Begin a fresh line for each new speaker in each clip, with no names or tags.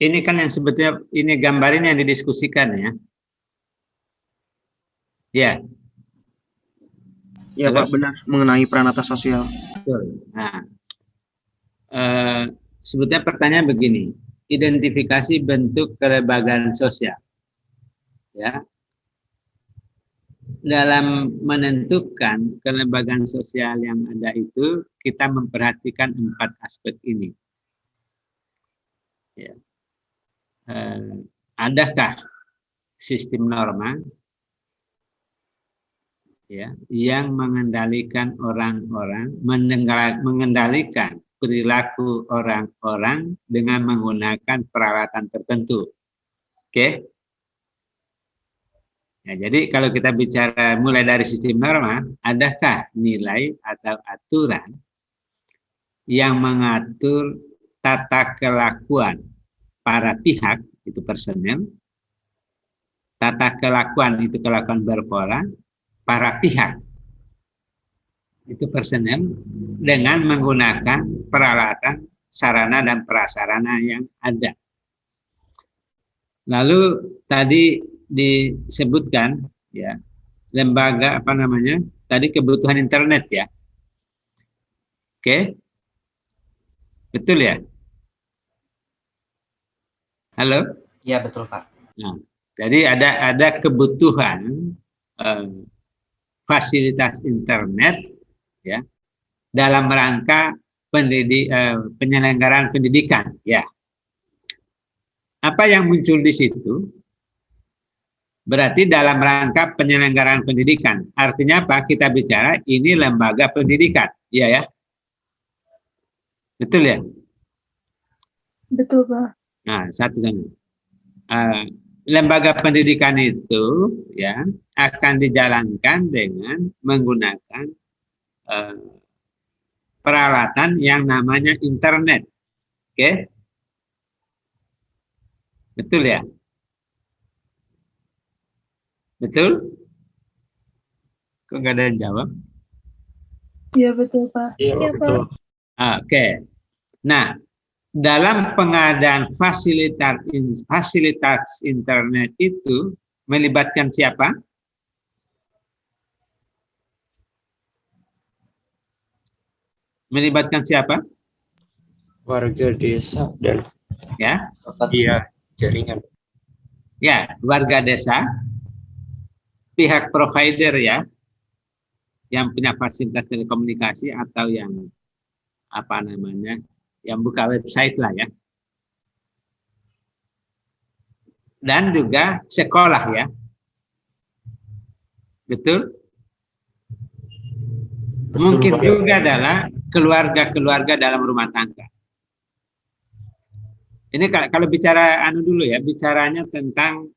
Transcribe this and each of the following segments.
Ini kan yang sebetulnya ini gambar ini yang didiskusikan ya. Ya.
Ya
Halo?
Pak, benar mengenai peran atas sosial.
Betul. Nah, sebetulnya pertanyaan begini, identifikasi bentuk kelembagaan sosial. Ya, dalam menentukan kelembagaan sosial yang ada itu, kita memperhatikan 4 aspek ini. Ya. Adakah sistem norma ya, yang mengendalikan orang-orang, mengendalikan perilaku orang-orang dengan menggunakan peralatan tertentu. Oke? Ya, jadi kalau kita bicara mulai dari sistem norma, adakah nilai atau aturan yang mengatur tata kelakuan para pihak, itu personel, tata kelakuan itu kelakuan berpola, para pihak, itu personel, dengan menggunakan peralatan, sarana dan prasarana yang ada. Lalu tadi disebutkan ya, lembaga apa namanya? Tadi kebutuhan internet ya. Oke? Betul ya? Halo?
Iya, betul, Pak.
Nah, jadi ada kebutuhan fasilitas internet ya dalam rangka penyelenggaraan pendidikan ya. Apa yang muncul di situ? Berarti dalam rangka penyelenggaraan pendidikan. Artinya apa? Kita bicara ini lembaga pendidikan. Iya ya? Betul ya?
Betul, Pak.
Nah, satu lagi. Lembaga pendidikan itu ya akan dijalankan dengan menggunakan peralatan yang namanya internet. Oke? Betul ya? Betul? Kok nggak ada yang jawab?
Iya, betul, Pak.
Iya, betul.
Oke. Nah, dalam pengadaan fasilitas internet itu melibatkan siapa? Melibatkan siapa?
Warga desa dan
Ya,
iya jaringan.
ya, warga desa, pihak provider ya, yang punya fasilitas telekomunikasi atau yang apa namanya, yang buka website lah ya, dan juga sekolah ya, betul? Mungkin juga adalah keluarga-keluarga dalam rumah tangga. Ini kalau bicara dulu ya, bicaranya tentang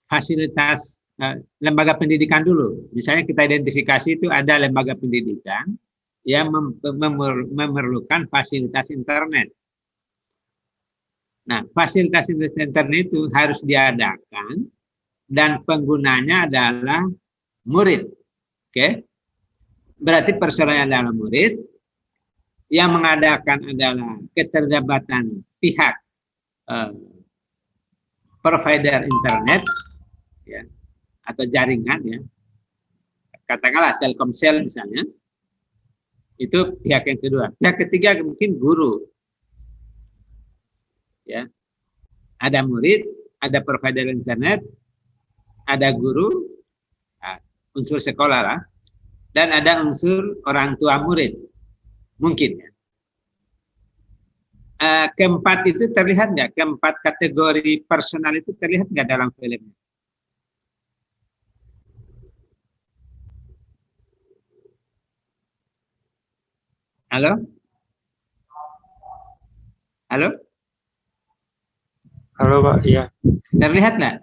fasilitas lembaga pendidikan dulu. Misalnya kita identifikasi itu ada lembaga pendidikan yang memerlukan fasilitas internet. Nah, fasilitas internet itu harus diadakan dan penggunanya adalah murid. Oke? Berarti persoalannya adalah murid, yang mengadakan adalah keterlibatan pihak provider internet ya, atau jaringan ya, katakanlah Telkomsel misalnya, itu pihak yang kedua. Pihak ketiga mungkin guru ya, ada murid, ada provider internet, ada guru, unsur sekolah lah, dan ada unsur orang tua murid mungkin ya. Keempat itu terlihat nggak? Keempat kategori personal itu terlihat nggak dalam filmnya? Halo? Halo?
Halo Pak, iya.
Terlihat nggak?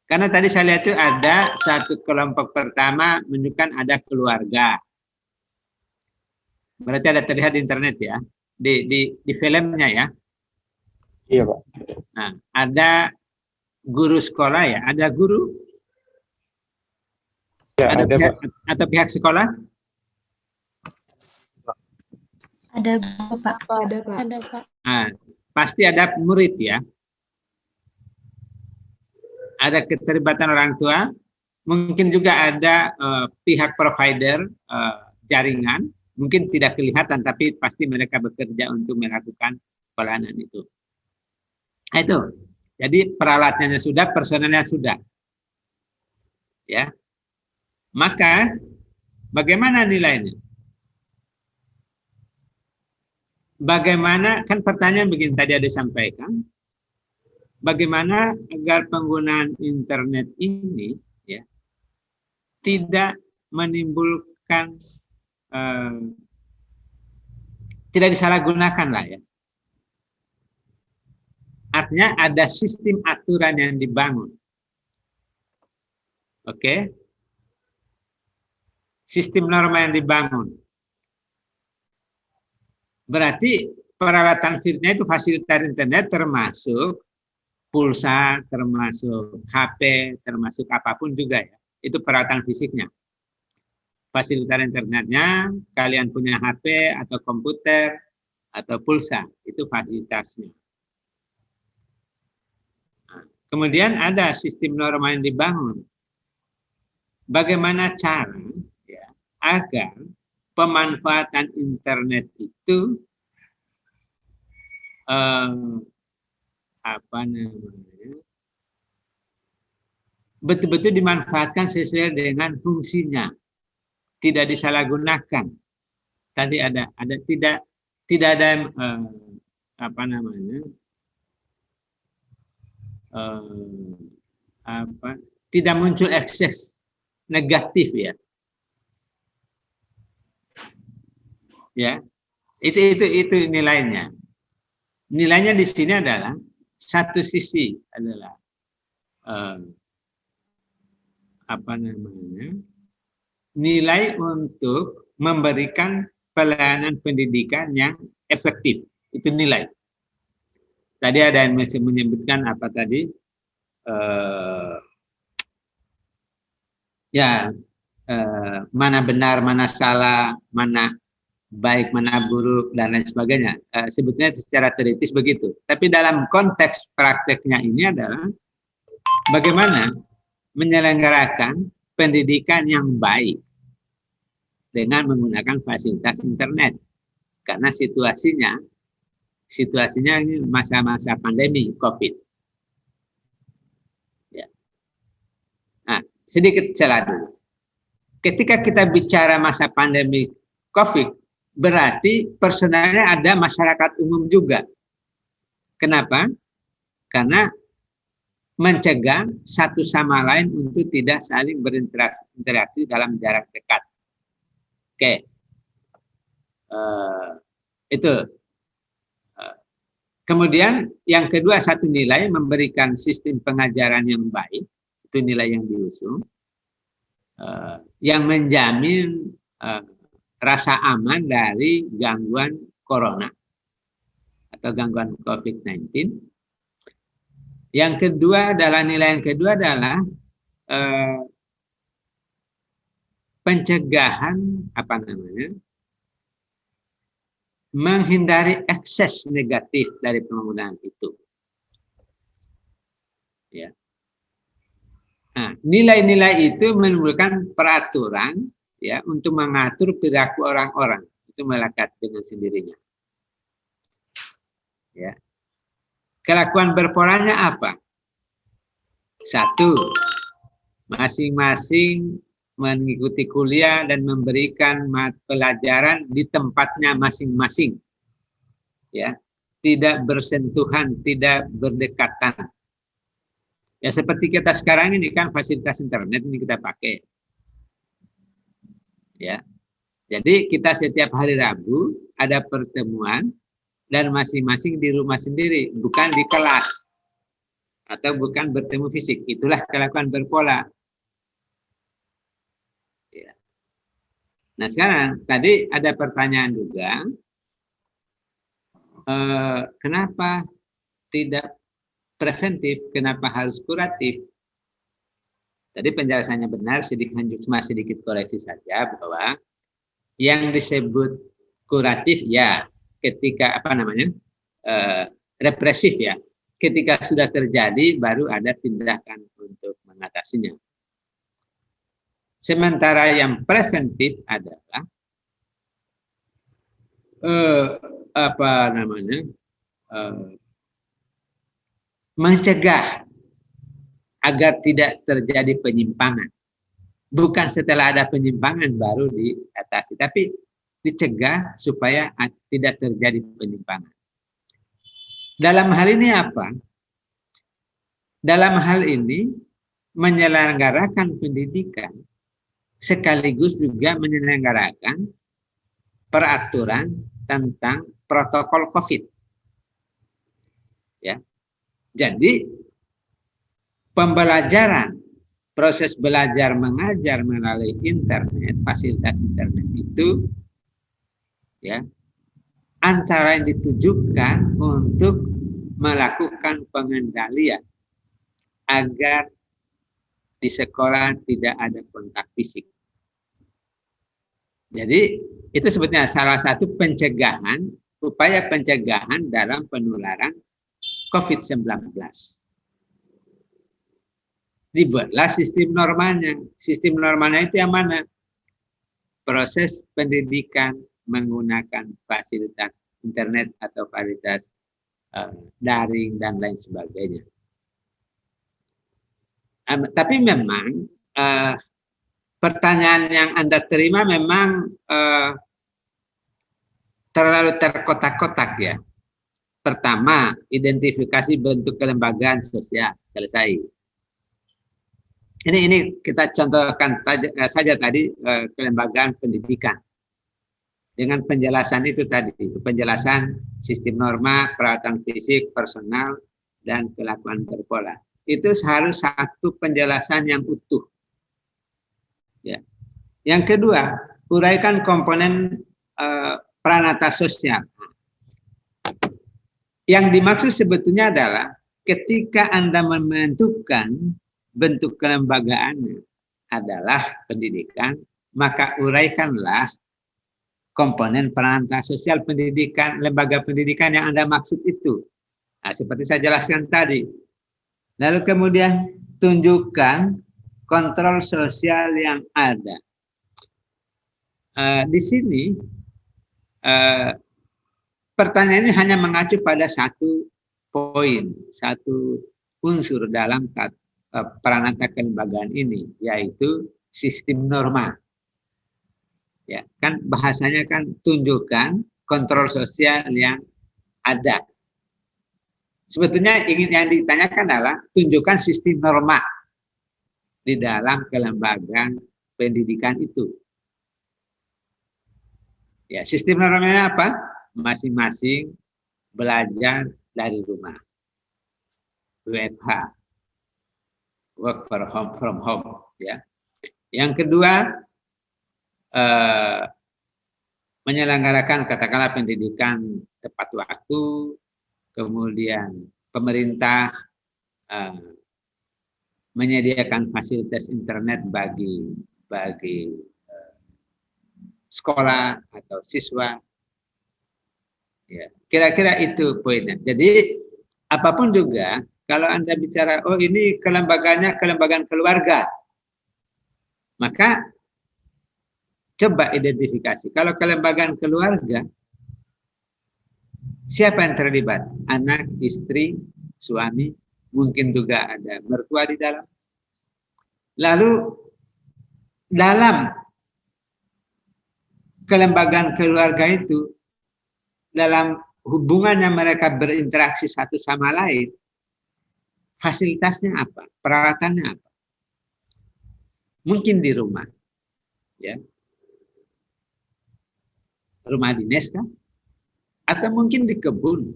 Karena tadi saya lihat itu ada satu kelompok pertama menunjukkan ada keluarga. Berarti ada terlihat di internet ya, di filmnya ya.
Iya Pak.
Nah, ada guru sekolah ya, ada guru,
Ya, ada
pihak,
Pak.
atau pihak sekolah?
Ada guru, Pak.
Ada, Pak.
Ada, Pak.
Nah, pasti ada murid ya. Ada keterlibatan orang tua, mungkin juga ada pihak provider jaringan, mungkin tidak kelihatan tapi pasti mereka bekerja untuk melakukan pelayanan itu. Nah, itu. Jadi peralatannya sudah, personelnya sudah. Ya. Maka bagaimana nilainya? Bagaimana, kan pertanyaan begini tadi ada disampaikan, bagaimana agar penggunaan internet ini ya tidak menimbulkan tidak disalahgunakan lah ya. Artinya ada sistem aturan yang dibangun. Oke. Sistem norma yang dibangun. Berarti peralatan virtual itu fasilitas internet termasuk pulsa, termasuk HP, termasuk apapun juga ya. Itu peralatan fisiknya. Fasilitas internetnya, kalian punya HP atau komputer atau pulsa, itu fasilitasnya. Nah, kemudian ada sistem norma yang dibangun. Bagaimana cara ya, agar pemanfaatan internet itu betul-betul dimanfaatkan sesuai dengan fungsinya, tidak disalahgunakan. Tadi ada tidak ada tidak muncul ekses negatif ya. Ya, itu nilainya. Nilainya di sini adalah satu sisi adalah nilai untuk memberikan pelayanan pendidikan yang efektif. Itu nilai. Tadi ada yang menyebutkan apa tadi? Mana benar, mana salah, mana baik, mana buruk, dan lain sebagainya. Sebetulnya secara teoritis begitu. Tapi dalam konteks prakteknya ini adalah bagaimana menyelenggarakan pendidikan yang baik dengan menggunakan fasilitas internet. Karena situasinya ini masa-masa pandemi COVID. Ya. Nah, sedikit celah dulu. Ketika kita bicara masa pandemi COVID, berarti personalnya ada masyarakat umum juga. Kenapa? Karena mencegah satu sama lain untuk tidak saling berinteraksi dalam jarak dekat. Oke. Itu. Kemudian yang kedua, satu nilai memberikan sistem pengajaran yang baik. Itu nilai yang diusung. Yang menjamin rasa aman dari gangguan corona atau gangguan COVID-19. Yang kedua adalah nilai yang kedua adalah pencegahan menghindari ekses negatif dari penggunaan itu. Ya. Nah, nilai-nilai itu menimbulkan peraturan ya untuk mengatur perilaku orang-orang, itu melekat dengan sendirinya. Ya. Kelakuan berpolanya apa? Satu, masing-masing mengikuti kuliah dan memberikan pelajaran di tempatnya masing-masing. Ya, tidak bersentuhan, tidak berdekatan. Ya seperti kita sekarang ini kan fasilitas internet ini kita pakai. Ya. Jadi kita setiap hari Rabu ada pertemuan dan masing-masing di rumah sendiri, bukan di kelas atau bukan bertemu fisik. Itulah kelakuan berpola. Ya. Nah sekarang tadi ada pertanyaan juga, kenapa tidak preventif, kenapa harus kuratif? Tadi penjelasannya benar, cuma sedikit koreksi saja bahwa yang disebut kuratif ya ketika represif ya, ketika sudah terjadi baru ada tindakan untuk mengatasinya. Sementara yang preventif adalah mencegah agar tidak terjadi penyimpangan. Bukan setelah ada penyimpangan baru diatasi, tapi dicegah supaya tidak terjadi penyimpangan. Dalam hal ini apa? Dalam hal ini menyelenggarakan pendidikan sekaligus juga menyelenggarakan peraturan tentang protokol COVID. Ya. Jadi pembelajaran, proses belajar mengajar melalui internet, fasilitas internet itu ya antara yang ditujukan untuk melakukan pengendalian agar di sekolah tidak ada kontak fisik. Jadi itu sebetulnya salah satu pencegahan, upaya pencegahan dalam penularan COVID-19. Dibuatlah sistem normalnya. Sistem normalnya itu yang mana? Proses pendidikan menggunakan fasilitas internet atau fasilitas daring dan lain sebagainya. Tapi memang pertanyaan yang Anda terima memang terlalu terkotak-kotak ya. Pertama, identifikasi bentuk kelembagaan sosial, selesai. Ini kita contohkan saja tadi kelembagaan pendidikan. Dengan penjelasan itu tadi, penjelasan sistem norma, peralatan fisik, personal, dan kelakuan berpola. Itu harus satu penjelasan yang utuh. Ya. Yang kedua, uraikan komponen peranata sosial. Yang dimaksud sebetulnya adalah ketika Anda menentukan bentuk kelembagaannya adalah pendidikan, maka uraikanlah komponen peranata sosial pendidikan, lembaga pendidikan yang Anda maksud itu. Nah, seperti saya jelaskan tadi. Lalu kemudian tunjukkan kontrol sosial yang ada. Di sini pertanyaan ini hanya mengacu pada satu poin, satu unsur dalam peranata kelembagaan ini, yaitu sistem norma. Ya, kan bahasanya kan tunjukkan kontrol sosial yang ada. Sebetulnya yang ditanyakan adalah tunjukkan sistem norma di dalam kelembagaan pendidikan itu. Ya, sistem normanya apa? Masing-masing belajar dari rumah. WFH. Work from home, ya. Yang kedua, menyelenggarakan katakanlah pendidikan tepat waktu, kemudian pemerintah menyediakan fasilitas internet bagi sekolah atau siswa. Ya, kira-kira itu poinnya. Jadi apapun juga, kalau Anda bicara, oh ini kelembagaannya kelembagaan keluarga, maka coba identifikasi. Kalau kelembagaan keluarga, siapa yang terlibat? Anak, istri, suami, mungkin juga ada mertua di dalam. Lalu dalam kelembagaan keluarga itu, dalam hubungannya mereka berinteraksi satu sama lain, fasilitasnya apa? Peralatannya apa? Mungkin di rumah, ya, rumah dinas kan? Atau mungkin di kebun,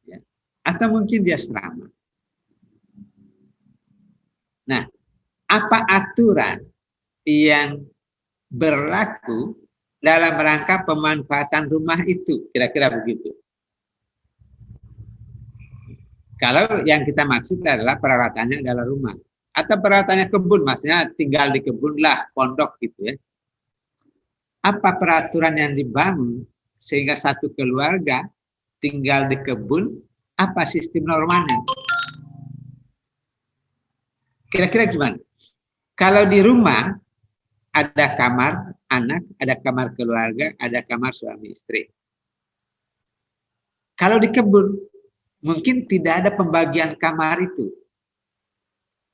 ya, atau mungkin di asrama. Nah, apa aturan yang berlaku dalam rangka pemanfaatan rumah itu? Kira-kira begitu. Kalau yang kita maksud adalah peralatannya adalah rumah atau peralatannya kebun, maksudnya tinggal di kebun lah, pondok gitu ya. Apa peraturan yang dibangun sehingga satu keluarga tinggal di kebun, apa sistem normalnya? Kira-kira gimana? Kalau di rumah ada kamar anak, ada kamar keluarga, ada kamar suami istri. Kalau di kebun, mungkin tidak ada pembagian kamar itu.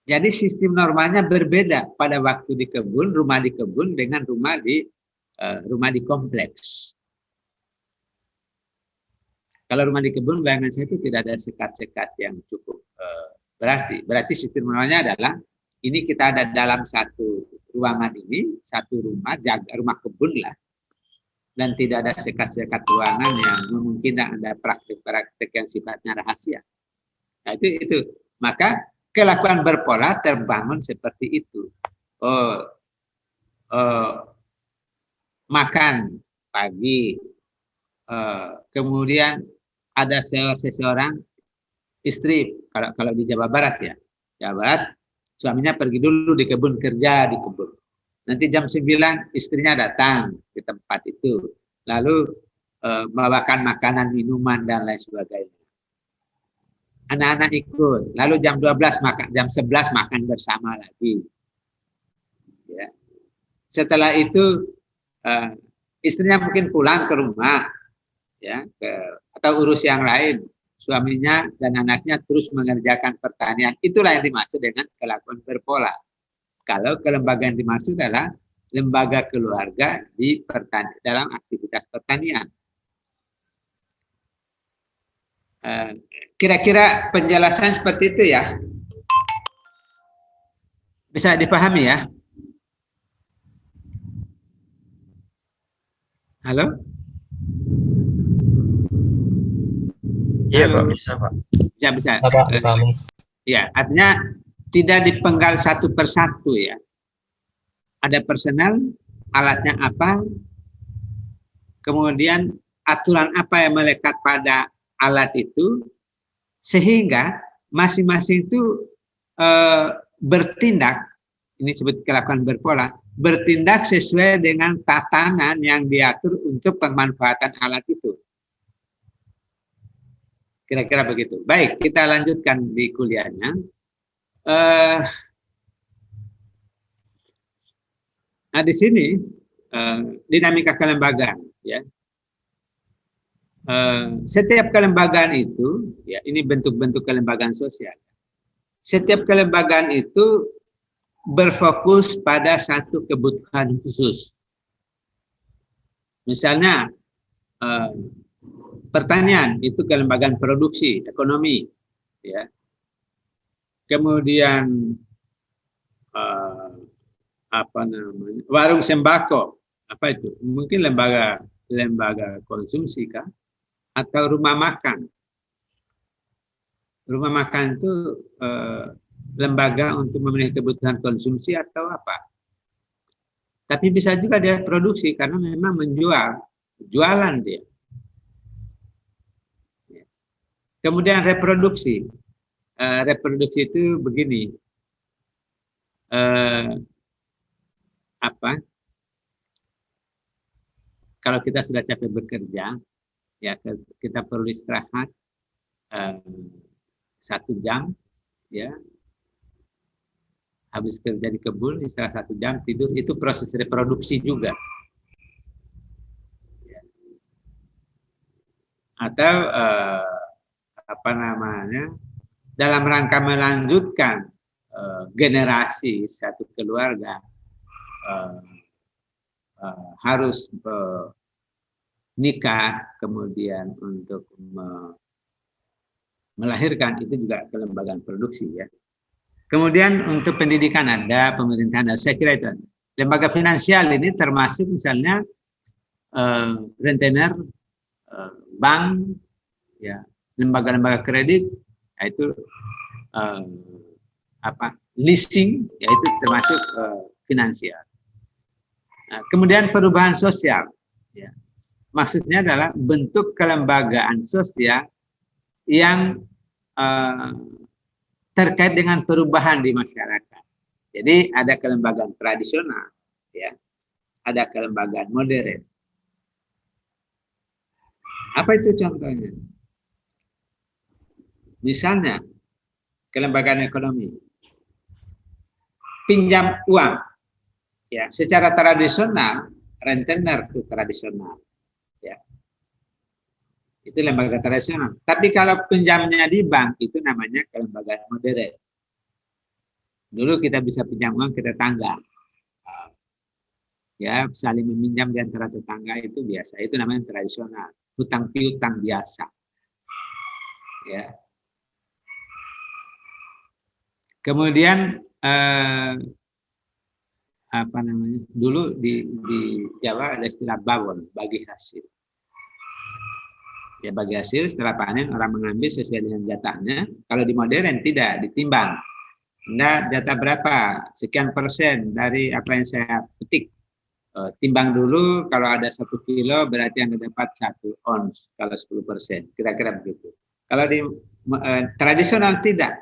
Jadi sistem normalnya berbeda pada waktu di kebun, rumah di kebun dengan rumah di kompleks. Kalau rumah di kebun, bayangan saya itu tidak ada sekat-sekat yang cukup berarti. Berarti sistem normalnya adalah ini kita ada dalam satu ruangan ini, satu rumah, rumah kebun lah. Dan tidak ada sekat-sekat ruangan yang memungkinkan ada praktik-praktik yang sifatnya rahasia. Nah, itu. Maka kelakuan berpola terbangun seperti itu. Makan pagi, kemudian ada seseorang istri, kalau di Jawa Barat ya, Jawa Barat, suaminya pergi dulu di kebun, kerja di kebun. Nanti jam 9 istrinya datang di tempat itu, lalu membawakan makanan, minuman dan lain sebagainya. Anak-anak ikut, lalu jam 12 makan, jam 11 makan bersama lagi. Ya. Setelah itu istrinya mungkin pulang ke rumah, ya, atau urus yang lain. Suaminya dan anaknya terus mengerjakan pertanian. Itulah yang dimaksud dengan kelakuan berpola. Kalau kelembagaan dimaksud adalah lembaga keluarga di dalam aktivitas pertanian. Kira-kira penjelasan seperti itu ya. Bisa dipahami ya? Halo?
Iya Pak, bisa Pak.
Bisa.
Pak, dipahami.
Ya, artinya tidak dipenggal satu persatu ya. Ada personal, alatnya apa, kemudian aturan apa yang melekat pada alat itu, sehingga masing-masing itu bertindak, ini disebut kelakuan berpola, bertindak sesuai dengan tatanan yang diatur untuk pemanfaatan alat itu. Kira-kira begitu. Baik, kita lanjutkan di kuliahnya. Nah, di sini dinamika kelembagaan, ya. Setiap kelembagaan itu, ya, ini bentuk-bentuk kelembagaan sosial. Setiap kelembagaan itu berfokus pada satu kebutuhan khusus. Misalnya, pertanian itu kelembagaan produksi ekonomi, ya. Kemudian warung sembako, apa itu? Mungkin lembaga konsumsi kah? Atau rumah makan. Rumah makan itu lembaga untuk memenuhi kebutuhan konsumsi atau apa? Tapi bisa juga dia produksi karena memang jualan dia. Kemudian reproduksi. Reproduksi itu begini. Kalau kita sudah capek bekerja, ya kita perlu istirahat 1 jam, ya. Habis kerja di kebun, istirahat 1 jam, tidur, itu proses reproduksi juga. Ya. Atau dalam rangka melanjutkan generasi satu keluarga, harus nikah, kemudian untuk melahirkan, itu juga kelembagaan produksi ya. Kemudian untuk pendidikan ada, pemerintahan ada, saya kira itu. Lembaga finansial ini termasuk misalnya rentenir, bank, ya, lembaga-lembaga kredit, yaitu leasing, yaitu termasuk finansial. Nah, kemudian perubahan sosial, ya. Maksudnya adalah bentuk kelembagaan sosial yang eh, terkait dengan perubahan di masyarakat. Jadi ada kelembagaan tradisional, ya, ada kelembagaan modern. Apa itu contohnya? Misalnya kelembagaan ekonomi, pinjam uang, ya, secara tradisional, rentenir itu tradisional, ya, itu lembaga tradisional. Tapi kalau pinjamnya di bank itu namanya kelembagaan modern. Dulu kita bisa pinjam uang ke tetangga, ya, saling meminjam di antara tetangga itu biasa, itu namanya tradisional. Hutang piutang biasa, ya. Kemudian apa namanya? Dulu di Jawa ada istilah bawon, bagi hasil. Ya, bagi hasil setelah panen orang mengambil sesuai dengan jatahnya. Kalau di modern tidak ditimbang. Anda jatah berapa? Sekian persen dari apa yang saya petik. Timbang dulu, kalau ada 1 kilo berarti Anda dapat 1 ons kalau 10%, kira-kira begitu. Kalau di tradisional tidak.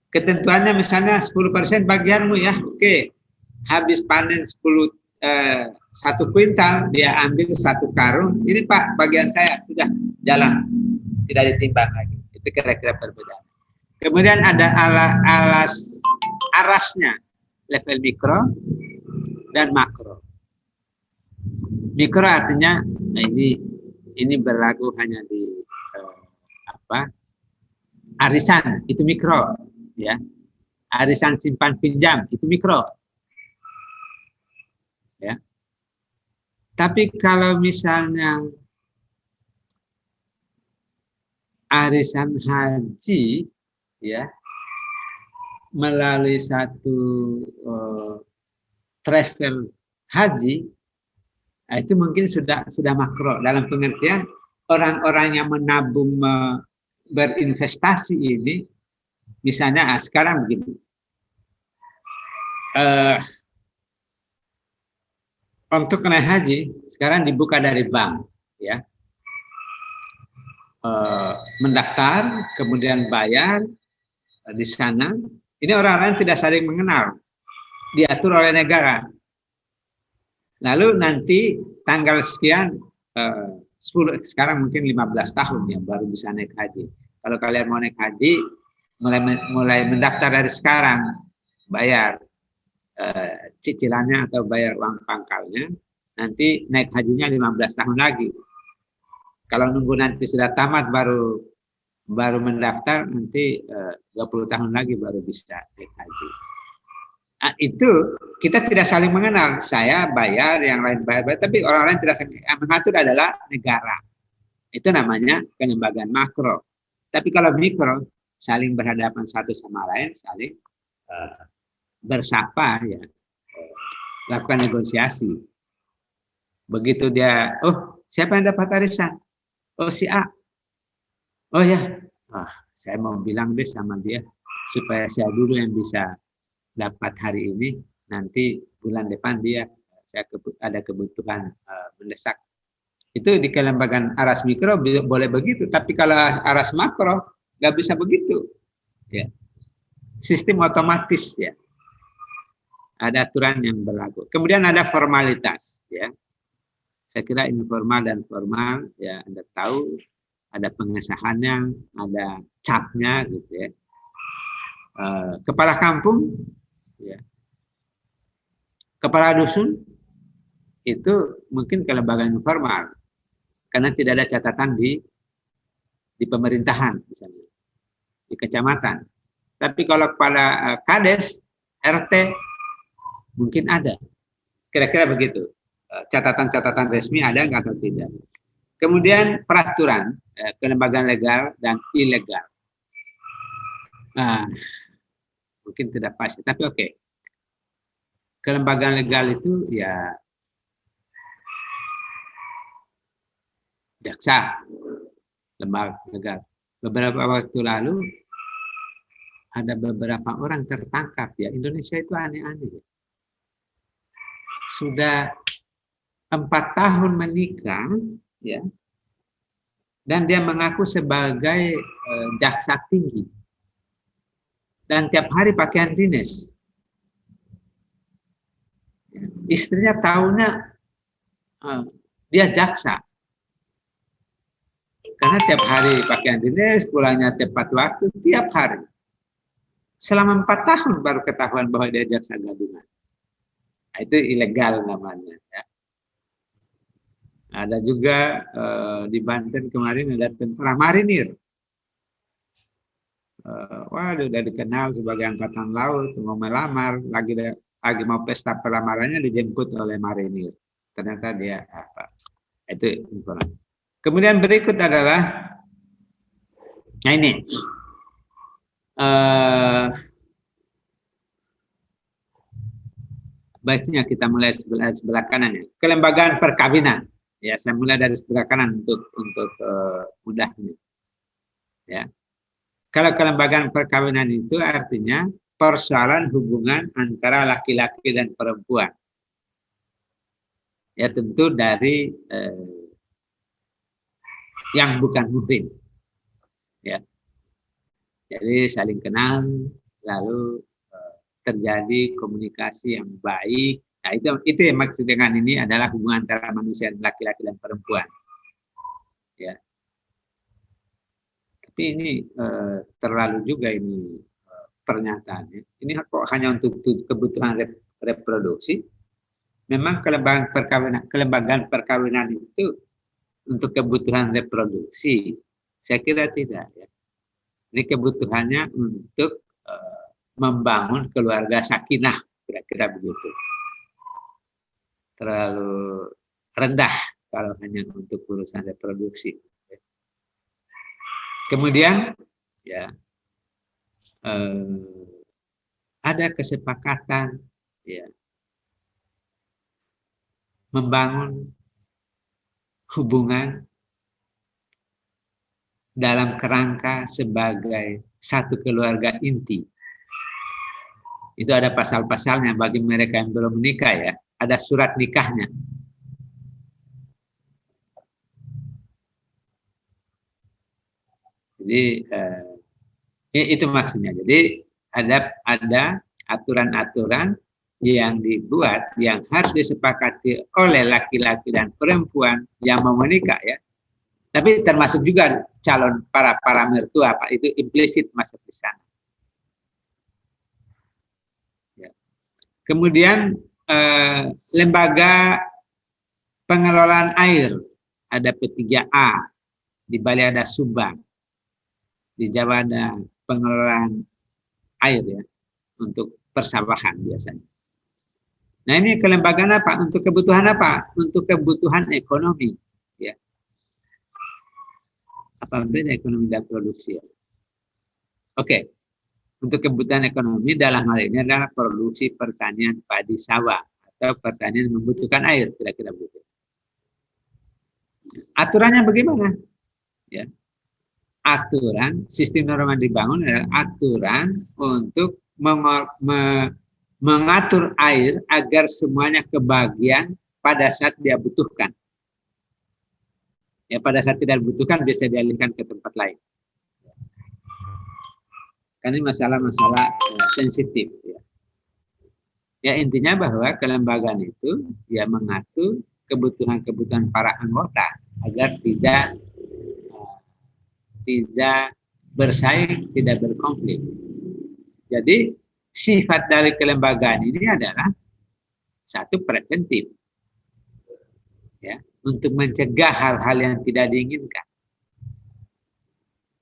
Ketentuannya misalnya 10% bagianmu ya, oke. Habis panen 1 kuintal, dia ambil 1 karung, ini Pak bagian saya, sudah jalan, tidak ditimbang lagi. Itu kira-kira perbedaan. Kemudian ada arasnya, level mikro dan makro. Mikro artinya, nah ini berlaku hanya di arisan, itu mikro, ya. Arisan simpan pinjam itu mikro, ya. Tapi kalau misalnya arisan haji, ya, melalui satu travel haji, nah itu mungkin sudah makro, dalam pengertian orang-orang yang menabung berinvestasi ini, misalnya sekarang begini, untuk naik haji sekarang dibuka dari bank, ya, mendaftar kemudian bayar di sana. Ini orang-orang tidak saling mengenal, diatur oleh negara. Lalu nanti tanggal sekian, 10, sekarang mungkin 15 tahun ya baru bisa naik haji. Kalau kalian mau naik haji, mulai mendaftar dari sekarang, bayar cicilannya atau bayar uang pangkalnya, nanti naik hajinya 15 tahun lagi. Kalau nunggu nanti sudah tamat baru mendaftar, nanti 20 tahun lagi baru bisa naik haji. Nah, itu kita tidak saling mengenal. Saya bayar, yang lain bayar, tapi orang lain tidak saling mengatur adalah negara. Itu namanya kelembagaan makro. Tapi kalau mikro, saling berhadapan satu sama lain, saling bersapa, ya, lakukan negosiasi. Begitu dia, oh siapa yang dapat arisan? Oh si A. Oh ya, saya mau bilang deh sama dia supaya saya dulu yang bisa dapat hari ini, nanti bulan depan dia saya ada kebutuhan mendesak. Itu di kelembagaan aras mikro boleh begitu, tapi kalau aras makro nggak bisa begitu. Ya. Sistem otomatis, ya. Ada aturan yang berlaku. Kemudian ada formalitas, ya. Saya kira informal dan formal, ya Anda tahu, ada pengesahannya, ada capnya, gitu ya. Kepala kampung, ya. Kepala dusun itu mungkin kelembagaan informal karena tidak ada catatan di pemerintahan, misalnya di kecamatan. Tapi kalau kepala kades, RT mungkin ada. Kira-kira begitu. Catatan-catatan resmi ada nggak atau tidak. Kemudian peraturan, kelembagaan legal dan ilegal. Mungkin tidak pasti, tapi oke. Kelembagaan legal itu ya jaksa, lembaga legal. Beberapa waktu lalu ada beberapa orang tertangkap, ya. Indonesia itu aneh-aneh. Sudah 4 tahun menikah, ya. dan dia mengaku sebagai jaksa tinggi dan tiap hari pakaian dinas. Istrinya tahunya dia jaksa karena tiap hari pakaian dinas, pulangnya tepat waktu tiap hari. Selama 4 tahun baru ketahuan bahwa dia jaksa gabungan. Nah, itu ilegal namanya. Ya. Ada juga di Banten kemarin ada tentara marinir. Waduh, udah dikenal sebagai angkatan laut, mau melamar, lagi mau pesta pelamarannya dijemput oleh marinir. Ternyata dia apa? Itu informasi. Kemudian berikut adalah, nah ini. Baiknya kita mulai sebelah kanan ya. Kelembagaan perkawinan. Ya, saya mulai dari sebelah kanan untuk mudah ini. Ya. Kalau kelembagaan perkawinan itu artinya persoalan hubungan antara laki-laki dan perempuan. Ya, tentu dari yang bukan muhrim. Ya. Jadi saling kenal, lalu terjadi komunikasi yang baik. Nah, itu yang maksud dengan ini adalah hubungan antara manusia laki-laki dan perempuan. Ya. Tapi ini terlalu juga ini pernyataannya. Ini kok hanya untuk kebutuhan reproduksi. Memang kelembagaan perkawinan itu untuk kebutuhan reproduksi. Saya kira tidak. Ya. Ini kebutuhannya untuk membangun keluarga sakinah, kira-kira begitu. Terlalu rendah kalau hanya untuk urusan reproduksi. Kemudian, ya, ada kesepakatan, ya, membangun hubungan dalam kerangka sebagai satu keluarga inti. Itu ada pasal-pasalnya bagi mereka yang belum menikah ya. Ada surat nikahnya. Jadi itu maksudnya. Jadi ada aturan-aturan yang dibuat yang harus disepakati oleh laki-laki dan perempuan yang mau menikah ya. Tapi termasuk juga calon para mertua, Pak. Itu implisit masuk di sana. Ya. Kemudian lembaga pengelolaan air ada P3A, di Bali ada Subang, di Jawa ada pengelolaan air ya untuk persawahan biasanya. Nah ini kelembagaan apa? Untuk kebutuhan apa? Untuk kebutuhan ekonomi. Ya. Apa beda ekonomi dan produksi? Ya? Oke. Untuk kebutuhan ekonomi dalam hal ini adalah produksi pertanian padi sawah atau pertanian yang membutuhkan air, kira-kira begitu. Aturannya bagaimana? Ya. Aturan sistem norma dibangun adalah aturan untuk mengatur air agar semuanya kebagian pada saat dia butuhkan. Ya, pada saat tidak dibutuhkan bisa dialihkan ke tempat lain. Karena ini masalah-masalah sensitif. Ya. Ya intinya bahwa kelembagaan itu ya mengatur kebutuhan-kebutuhan para anggota agar tidak bersaing, tidak berkonflik. Jadi sifat dari kelembagaan ini adalah satu preventif, ya, untuk mencegah hal-hal yang tidak diinginkan.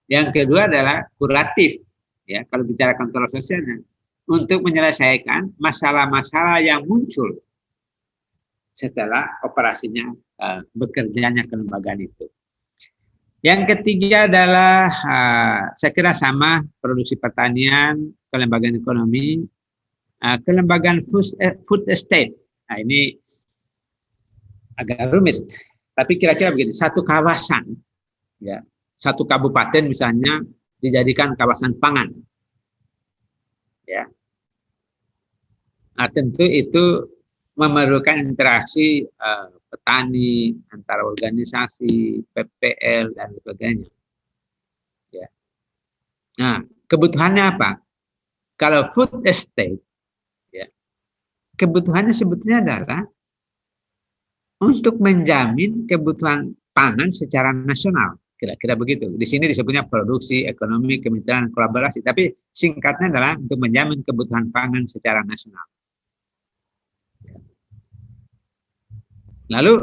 Yang kedua adalah kuratif, ya, kalau bicara kontrol sosialnya, untuk menyelesaikan masalah-masalah yang muncul setelah operasinya bekerjanya kelembagaan itu. Yang ketiga adalah saya kira sama produksi pertanian, kelembagaan ekonomi, kelembagaan food estate. Nah ini agak rumit, tapi kira-kira begini, satu kawasan, ya, satu kabupaten misalnya dijadikan kawasan pangan, ya. Nah tentu itu memerlukan interaksi petani, antara organisasi, PPL, dan sebagainya. Ya. Nah, kebutuhannya apa? Kalau food estate, ya, kebutuhannya sebetulnya adalah untuk menjamin kebutuhan pangan secara nasional. Kira-kira begitu. Di sini disebutnya produksi, ekonomi, kemitraan, kolaborasi. Tapi singkatnya adalah untuk menjamin kebutuhan pangan secara nasional. Lalu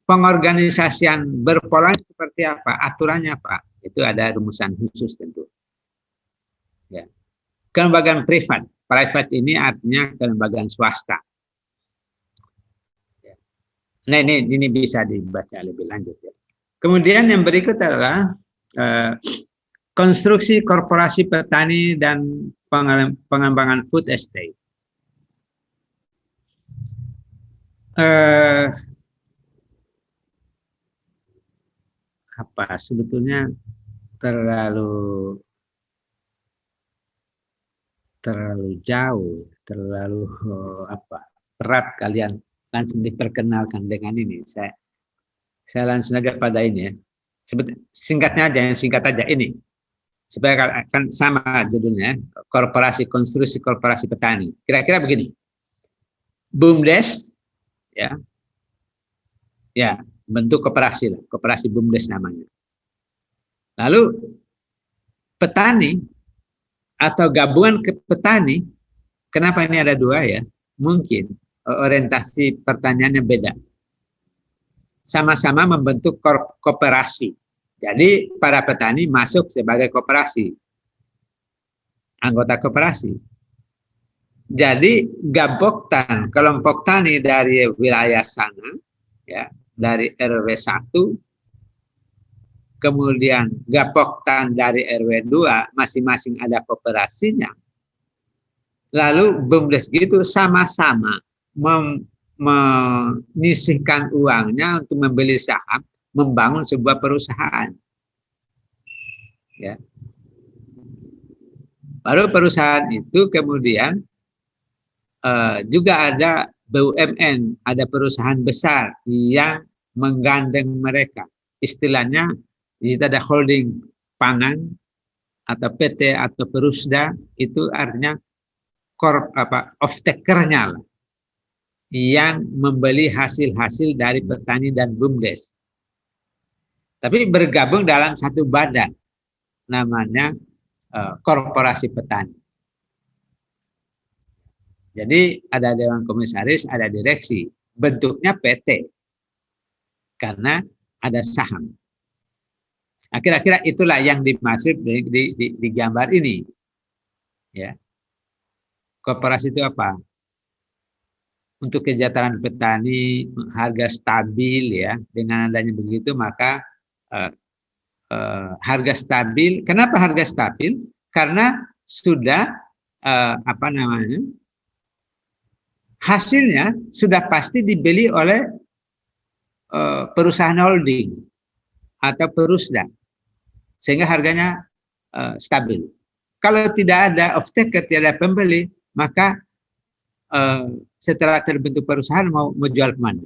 pengorganisasian berpola seperti apa? Aturannya apa? Itu ada rumusan khusus tentu. Ya. Kelembagaan privat. Private ini artinya kelembagaan swasta. Ya. Nah ini bisa dibaca lebih lanjut ya. Kemudian yang berikut adalah konstruksi korporasi petani dan pengembangan food estate. Apa sebetulnya terlalu jauh, terlalu berat kalian langsung diperkenalkan dengan ini. Saya langsung aja pada ini ya. Singkatnya aja, yang singkat aja ini. Supaya kan sama judulnya, korporasi konstruksi korporasi petani. Kira-kira begini. BUMDes, ya, bentuk koperasi lah, koperasi BUMDes namanya. Lalu petani atau gabungan ke petani, kenapa ini ada dua ya? Mungkin orientasi pertanyaannya beda. Sama-sama membentuk koperasi. Jadi para petani masuk sebagai koperasi, anggota koperasi. Jadi Gaboktan, kelompok tani dari wilayah sana, ya, dari RW 1, kemudian Gaboktan dari RW 2, masing-masing ada koperasinya. Lalu BUMDes gitu sama-sama menyisihkan uangnya untuk membeli saham, membangun sebuah perusahaan. Ya. Baru perusahaan itu kemudian juga ada BUMN, ada perusahaan besar yang menggandeng mereka. Istilahnya jika ada holding pangan atau PT atau Perusda, itu artinya off-taker-nya lah, yang membeli hasil-hasil dari petani dan BUMDes. Tapi bergabung dalam satu badan, namanya korporasi petani. Jadi ada dewan komisaris, ada direksi. Bentuknya PT, karena ada saham. Nah, kira-kira itulah yang dimaksud di gambar ini. Ya. Koperasi itu apa? Untuk kesejahteraan petani, harga stabil ya. Dengan adanya begitu maka harga stabil. Kenapa harga stabil? Karena sudah hasilnya sudah pasti dibeli oleh perusahaan holding atau Perusda, sehingga harganya stabil. Kalau tidak ada off-taker, tidak ada pembeli, maka setelah terbentuk perusahaan mau jual kemana?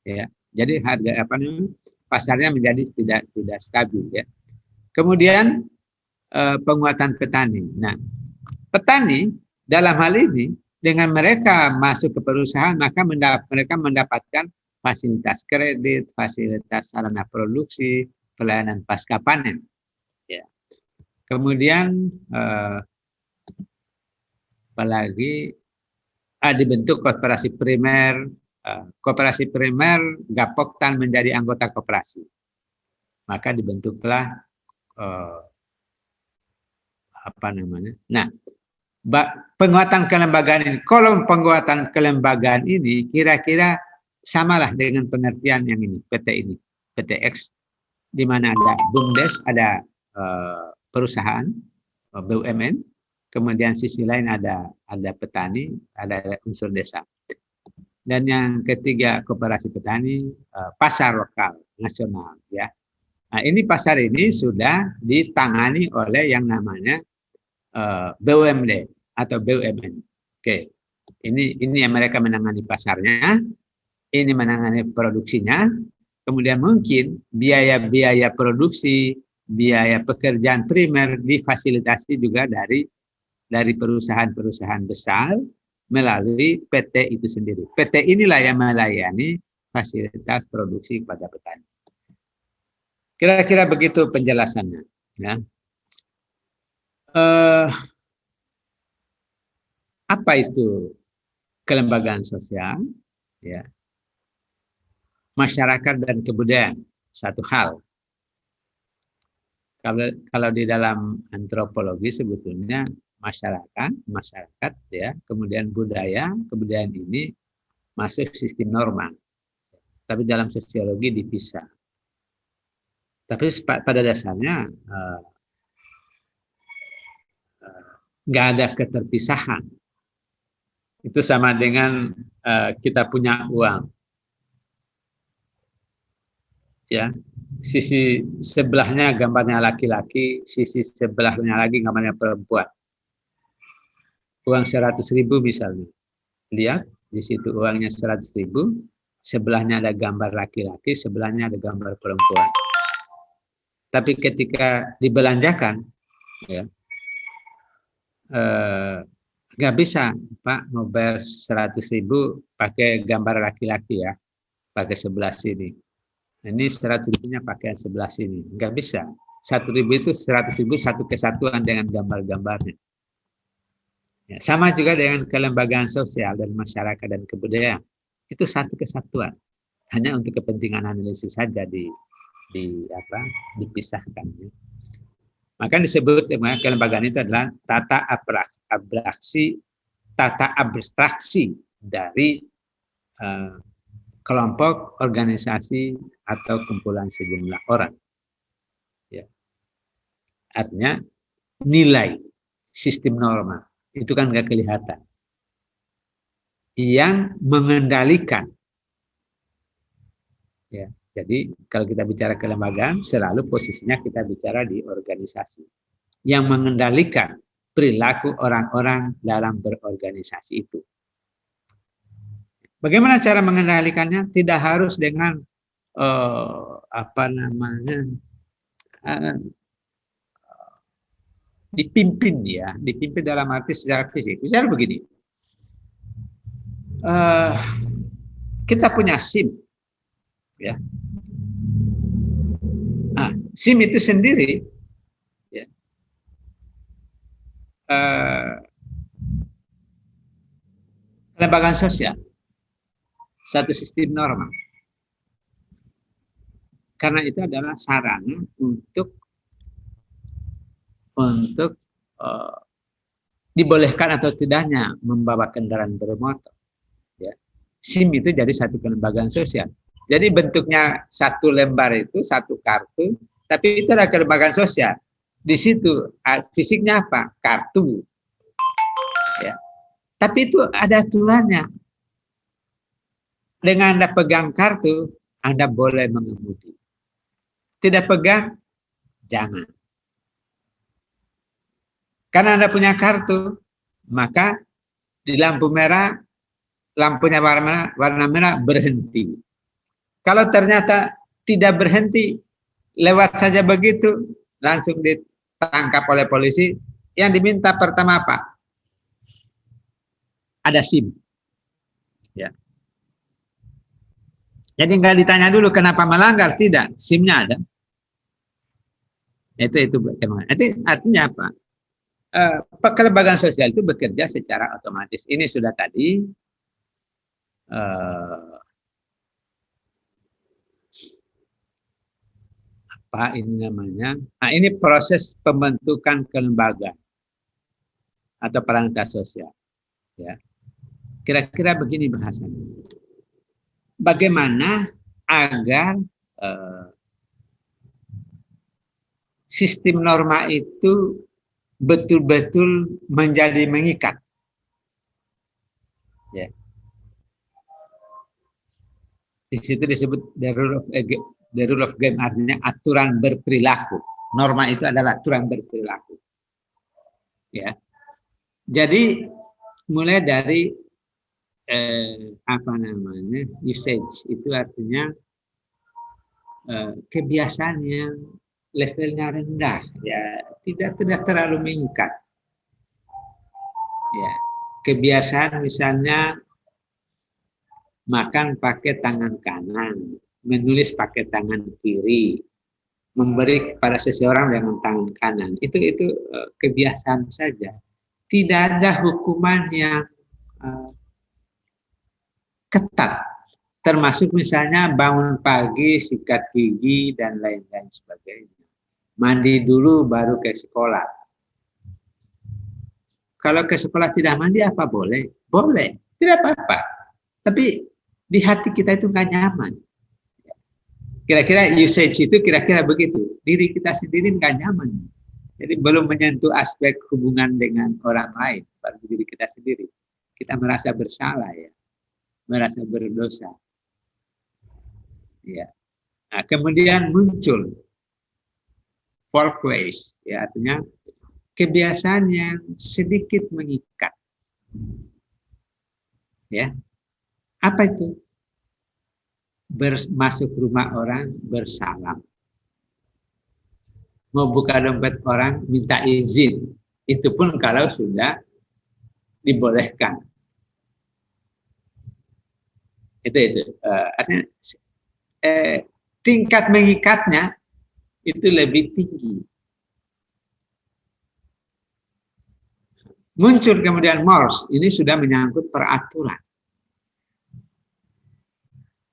Ya, jadi harga pasarnya menjadi tidak stabil ya. Kemudian penguatan petani. Nah, petani dalam hal ini dengan mereka masuk ke perusahaan, maka mereka mendapatkan fasilitas kredit, fasilitas sarana produksi, pelayanan pasca panen. Ya. Kemudian apalagi dibentuk koperasi primer. Koperasi primer Gapoktan menjadi anggota koperasi, maka dibentuklah Nah, penguatan kelembagaan ini. Kalau penguatan kelembagaan ini kira-kira samalah dengan pengertian yang ini, PT ini, PTX, di mana ada BUMDes, ada perusahaan BUMN, kemudian sisi lain ada petani, ada unsur desa. Dan yang ketiga koperasi petani, pasar lokal nasional ya. Nah, ini pasar ini sudah ditangani oleh yang namanya BUMD atau BUMN. Oke. Ini yang mereka menangani pasarnya, ini menangani produksinya, kemudian mungkin biaya-biaya produksi, biaya pekerjaan primer difasilitasi juga dari perusahaan-perusahaan besar melalui PT itu sendiri. PT inilah yang melayani fasilitas produksi kepada petani. Kira-kira begitu penjelasannya. Ya. Apa itu kelembagaan sosial? Ya. Masyarakat dan kebudayaan, satu hal. Kalau di dalam antropologi sebetulnya masyarakat ya, kemudian budaya, kebudayaan ini masuk sistem norma. Tapi dalam sosiologi dipisah. Tapi pada dasarnya nggak ada keterpisahan. Itu sama dengan kita punya uang. Ya, sisi sebelahnya gambarnya laki-laki, sisi sebelahnya lagi gambarnya perempuan. Uang 100.000 misalnya. Lihat, di situ uangnya 100.000, sebelahnya ada gambar laki-laki, sebelahnya ada gambar perempuan. Tapi ketika dibelanjakan, ya, nggak bisa, Pak, mau bayar 100.000 pakai gambar laki-laki ya, pakai sebelah sini. Ini 100.000-nya pakai sebelah sini, nggak bisa. 1.000 itu 100.000 satu kesatuan dengan gambar-gambarnya. Ya, sama juga dengan kelembagaan sosial dan masyarakat dan kebudayaan, itu satu kesatuan. Hanya untuk kepentingan analisis saja dipisahkan. Maka disebut kelembagaan itu adalah tata abstraksi dari kelompok, organisasi, atau kumpulan sejumlah orang. Ya. Artinya nilai sistem norma itu kan nggak kelihatan. Yang mengendalikan. Ya. Jadi kalau kita bicara kelembagaan, selalu posisinya kita bicara di organisasi. Yang mengendalikan perilaku orang-orang dalam berorganisasi itu. Bagaimana cara mengendalikannya? Tidak harus dengan dipimpin ya, dipimpin dalam arti secara fisik. Misalnya begini, kita punya SIM, ya. Nah, SIM itu sendiri, ya, kelembagaan sosial. Satu sistem norma. Karena itu adalah sarana untuk dibolehkan atau tidaknya membawa kendaraan bermotor. Ya. SIM itu jadi satu kelembagaan sosial. Jadi bentuknya satu lembar itu, satu kartu, tapi itu adalah kelembagaan sosial. Di situ fisiknya apa? Kartu. Ya. Tapi itu ada aturannya. Dengan Anda pegang kartu, Anda boleh mengemudi. Tidak pegang, jangan. Karena Anda punya kartu, maka di lampu merah, lampunya warna merah berhenti. Kalau ternyata tidak berhenti, lewat saja begitu, langsung ditangkap oleh polisi. Yang diminta pertama apa? Ada SIM. Ya. Jadi nggak ditanya dulu kenapa melanggar, tidak, SIM-nya ada. Itu bagaimana? Itu artinya apa? Kelembagaan sosial itu bekerja secara otomatis. Ini sudah tadi apa ini namanya? Nah, ini proses pembentukan kelembagaan atau perangkat sosial. Ya, kira-kira begini bahasanya. Bagaimana agar sistem norma itu betul-betul menjadi mengikat. Ya. Di situ disebut the rule of game, artinya aturan berperilaku. Norma itu adalah aturan berperilaku. Ya. Jadi mulai dari apa namanya, usage itu artinya kebiasaan yang levelnya rendah, ya tidak terlalu mengikat. Ya, kebiasaan misalnya makan pakai tangan kanan, menulis pakai tangan kiri, memberi kepada seseorang dengan tangan kanan. Itu kebiasaan saja. Tidak ada hukuman yang ketat, termasuk misalnya bangun pagi, sikat gigi dan lain-lain sebagainya. Mandi dulu baru ke sekolah. Kalau ke sekolah tidak mandi apa boleh? Boleh, tidak apa-apa. Tapi di hati kita itu nggak nyaman. Kira-kira usage itu kira-kira begitu. Diri kita sendiri nggak nyaman. Jadi belum menyentuh aspek hubungan dengan orang lain, baru diri kita sendiri. Kita merasa bersalah ya, merasa berdosa. Ya. Nah, kemudian muncul folkways, ya artinya kebiasaan yang sedikit mengikat. Ya. Apa itu? Masuk rumah orang bersalam. Mau buka dompet orang minta izin. Itu pun kalau sudah dibolehkan. Itu. Artinya tingkat mengikatnya itu lebih tinggi. Muncul kemudian mores, ini sudah menyangkut peraturan.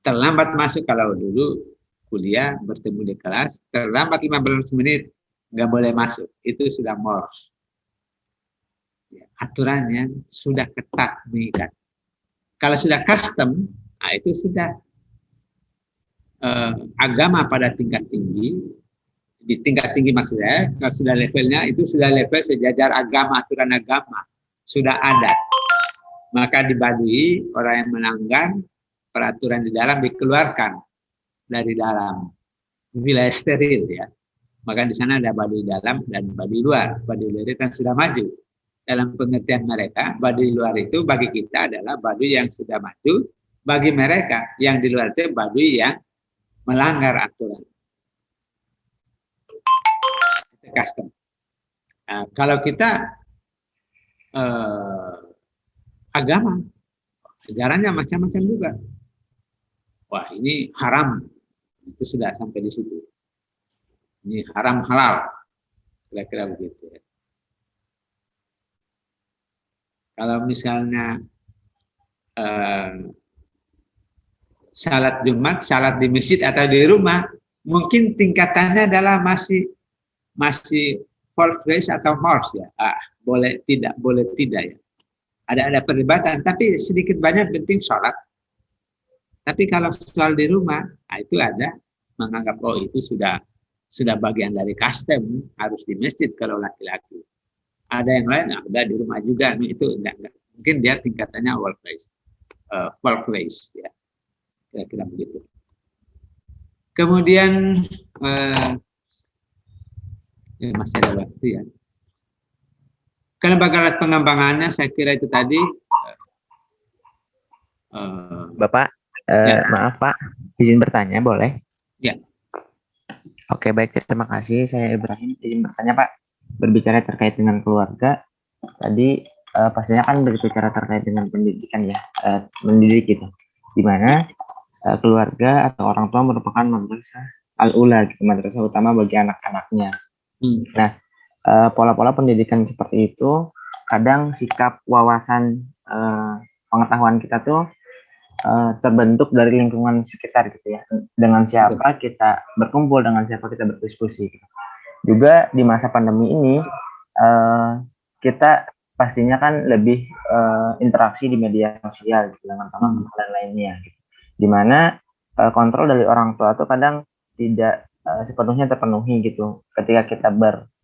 Terlambat masuk, kalau dulu kuliah bertemu di kelas, terlambat 15 menit, nggak boleh masuk. Itu sudah mores. Ya, aturannya sudah ketat mengikat. Kalau sudah custom, nah itu sudah agama pada tingkat tinggi. Di tingkat tinggi maksudnya, kalau sudah levelnya, itu sudah level sejajar agama, aturan agama. Sudah adat. Maka di Baduy, orang yang melanggar peraturan di dalam dikeluarkan dari dalam wilayah steril ya. Maka di sana ada Baduy dalam dan Baduy luar. Baduy luar itu kan sudah maju. Dalam pengertian mereka, Baduy luar itu bagi kita adalah Baduy yang sudah maju. Bagi mereka yang di luar itu Baduy yang melanggar aturan. Itu custom. Nah, kalau kita agama, ajarannya macam-macam juga. Wah, ini haram. Itu sudah sampai di situ. Ini haram halal. Kira-kira begitu ya. Kalau misalnya salat Jumat, salat di masjid atau di rumah, mungkin tingkatannya adalah masih folkways atau mores ya. Boleh tidak ya. Ada perdebatan, tapi sedikit banyak penting sholat. Tapi kalau soal di rumah, itu ada menganggap itu sudah bagian dari custom, harus di masjid kalau laki-laki. Ada yang lain, udah di rumah juga, itu enggak. Mungkin dia tingkatannya folkways ya. Kira-kira begitu. Kemudian masih ada waktu ya. Kalau bagaimana pengembangannya, saya kira itu tadi.
Bapak, maaf Pak, izin bertanya boleh?
Ya.
Oke, baik, terima kasih. Saya Ibrahim, izin bertanya Pak. Berbicara terkait dengan keluarga, tadi pastinya kan berbicara terkait dengan pendidikan ya, mendidik gitu. Di mana keluarga atau orang tua merupakan madrasah al-ula, gitu, madrasah utama bagi anak-anaknya. Nah, pola-pola pendidikan seperti itu, kadang sikap wawasan pengetahuan kita tuh terbentuk dari lingkungan sekitar gitu ya. Dengan siapa kita berkumpul, dengan siapa kita berdiskusi. Gitu. Juga di masa pandemi ini kita pastinya kan lebih interaksi di media sosial gitu, dengan teman-teman dan lainnya. Gitu. Dimana kontrol dari orang tua tuh kadang tidak sepenuhnya terpenuhi gitu. Ketika kita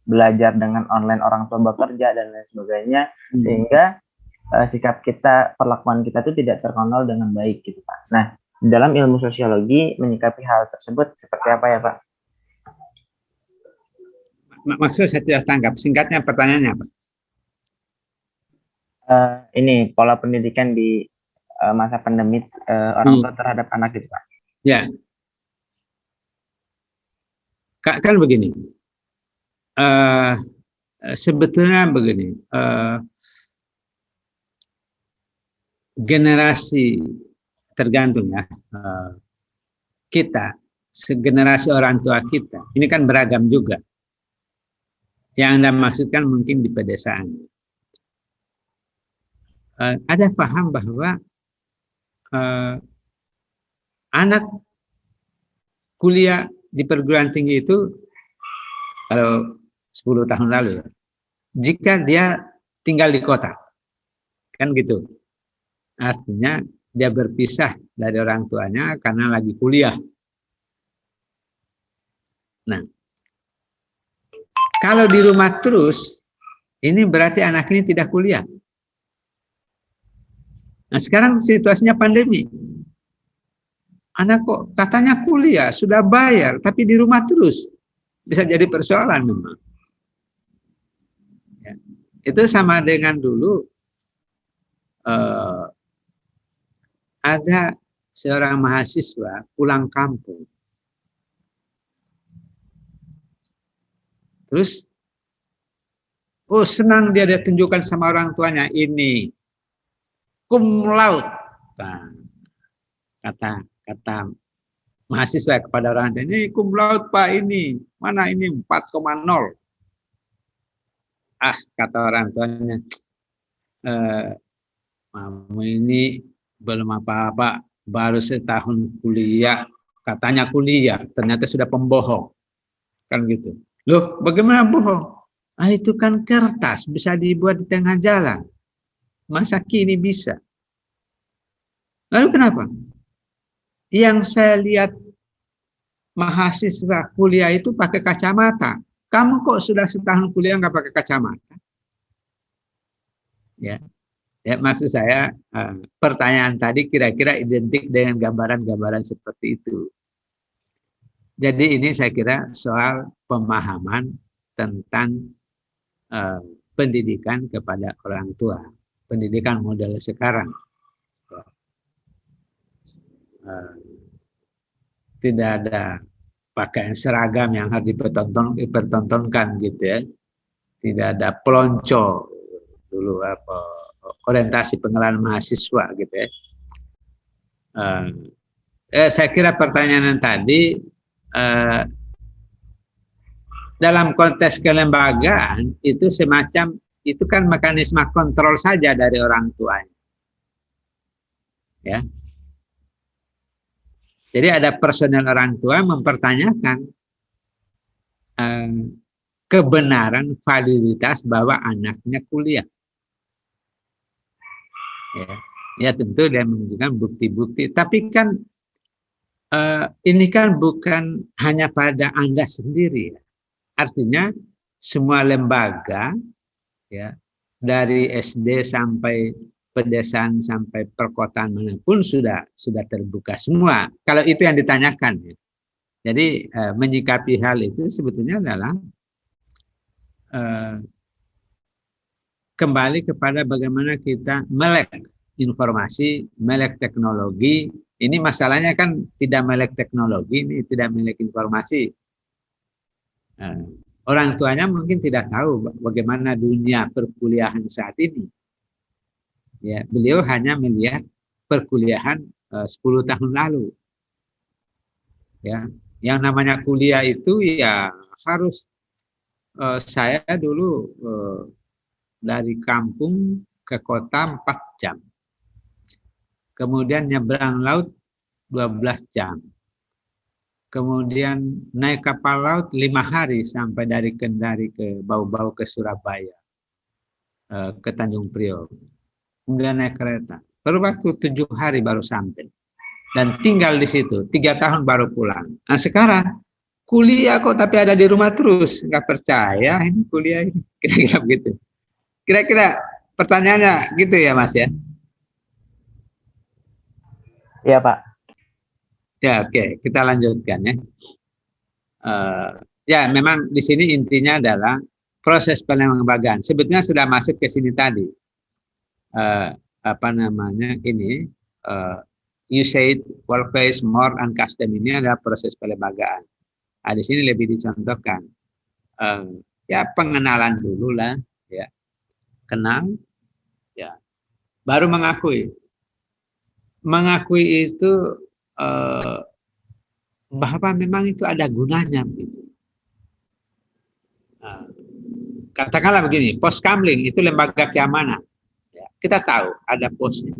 belajar dengan online, orang tua bekerja dan lain sebagainya, sehingga sikap kita, perlakuan kita itu tidak terkontrol dengan baik gitu Pak. Nah, dalam ilmu sosiologi menyikapi hal tersebut seperti apa ya Pak?
Maksud saya tidak tangkap. Singkatnya pertanyaannya apa?
Ini pola pendidikan di masa pandemi orang tua terhadap anak gitu Pak?
Ya, kan begini. Sebetulnya begini. Generasi tergantung ya. Kita, generasi orang tua kita, ini kan beragam juga. Yang Anda maksudkan mungkin di pedesaan. Ada paham bahwa anak kuliah di perguruan tinggi itu kalau 10 tahun lalu ya, jika dia tinggal di kota, kan gitu. Artinya dia berpisah dari orang tuanya karena lagi kuliah. Nah, kalau di rumah terus, ini berarti anak ini tidak kuliah. Nah, sekarang situasinya pandemi. Anak kok katanya kuliah, sudah bayar, tapi di rumah terus. Bisa jadi persoalan memang. Ya. Itu sama dengan dulu ada seorang mahasiswa pulang kampung. Terus, senang dia tunjukkan sama orang tuanya, ini cum laude. Nah, kata mahasiswa kepada orang tua, ini cum laude Pak, ini mana ini 4,0. Kata orang tuanya, Mama ini belum apa-apa, baru setahun kuliah, katanya kuliah, ternyata sudah pembohong, kan gitu. Loh, bagaimana bohong? Itu kan kertas, bisa dibuat di tengah jalan. Masa kini bisa? Lalu kenapa? Yang saya lihat mahasiswa kuliah itu pakai kacamata. Kamu kok sudah setahun kuliah nggak pakai kacamata? Ya, maksud saya pertanyaan tadi kira-kira identik dengan gambaran-gambaran seperti itu. Jadi ini saya kira soal pemahaman tentang pendidikan kepada orang tua, pendidikan model sekarang. Tidak ada pakaian seragam yang harus dipertontonkan gitu ya. Tidak ada pelonco dulu orientasi pengenalan mahasiswa gitu ya. Saya kira pertanyaan tadi dalam konteks kelembagaan itu semacam itu kan mekanisme kontrol saja dari orang tuanya. Ya. Jadi ada personel orang tua mempertanyakan kebenaran validitas bahwa anaknya kuliah. Ya tentu dia menunjukkan bukti-bukti. Tapi kan ini kan bukan hanya pada Anda sendiri. Artinya semua lembaga, ya dari SD sampai pedesaan sampai perkotaan manapun sudah terbuka semua. Kalau itu yang ditanyakan, ya. Jadi menyikapi hal itu sebetulnya adalah kembali kepada bagaimana kita melek informasi, melek teknologi. Ini masalahnya kan tidak melek teknologi, ini tidak melek informasi. Orang tuanya mungkin tidak tahu bagaimana dunia perkuliahan saat ini. Ya, beliau hanya melihat perkuliahan 10 tahun lalu. Ya, yang namanya kuliah itu ya harus saya dulu dari kampung ke kota 4 jam. Kemudian nyebrang laut 12 jam. Kemudian naik kapal laut 5 hari sampai dari Kendari ke Bau-Bau ke Surabaya, ke Tanjung Priok. Kemudian naik kereta. Perlu waktu 7 hari baru sampai. Dan tinggal di situ 3 tahun baru pulang. Nah sekarang kuliah kok tapi ada di rumah terus, nggak percaya ini kuliah ini. Kira-kira begitu. Kira-kira pertanyaannya gitu ya Mas ya?
Iya Pak.
Ya oke, kita lanjutkan ya. Ya memang di sini intinya adalah proses pelembagaan. Sebetulnya sudah masuk ke sini tadi. Apa namanya ini you said workplace more and custom ini adalah proses pelembagaan. Nah, di sini lebih dicontohkan. Ya pengenalan dulu lah, ya kenal, ya baru mengakui. Mengakui itu bahwa memang itu ada gunanya, gitu. Katakanlah begini, pos kamling itu lembaga keamanan. Ya, kita tahu ada posnya,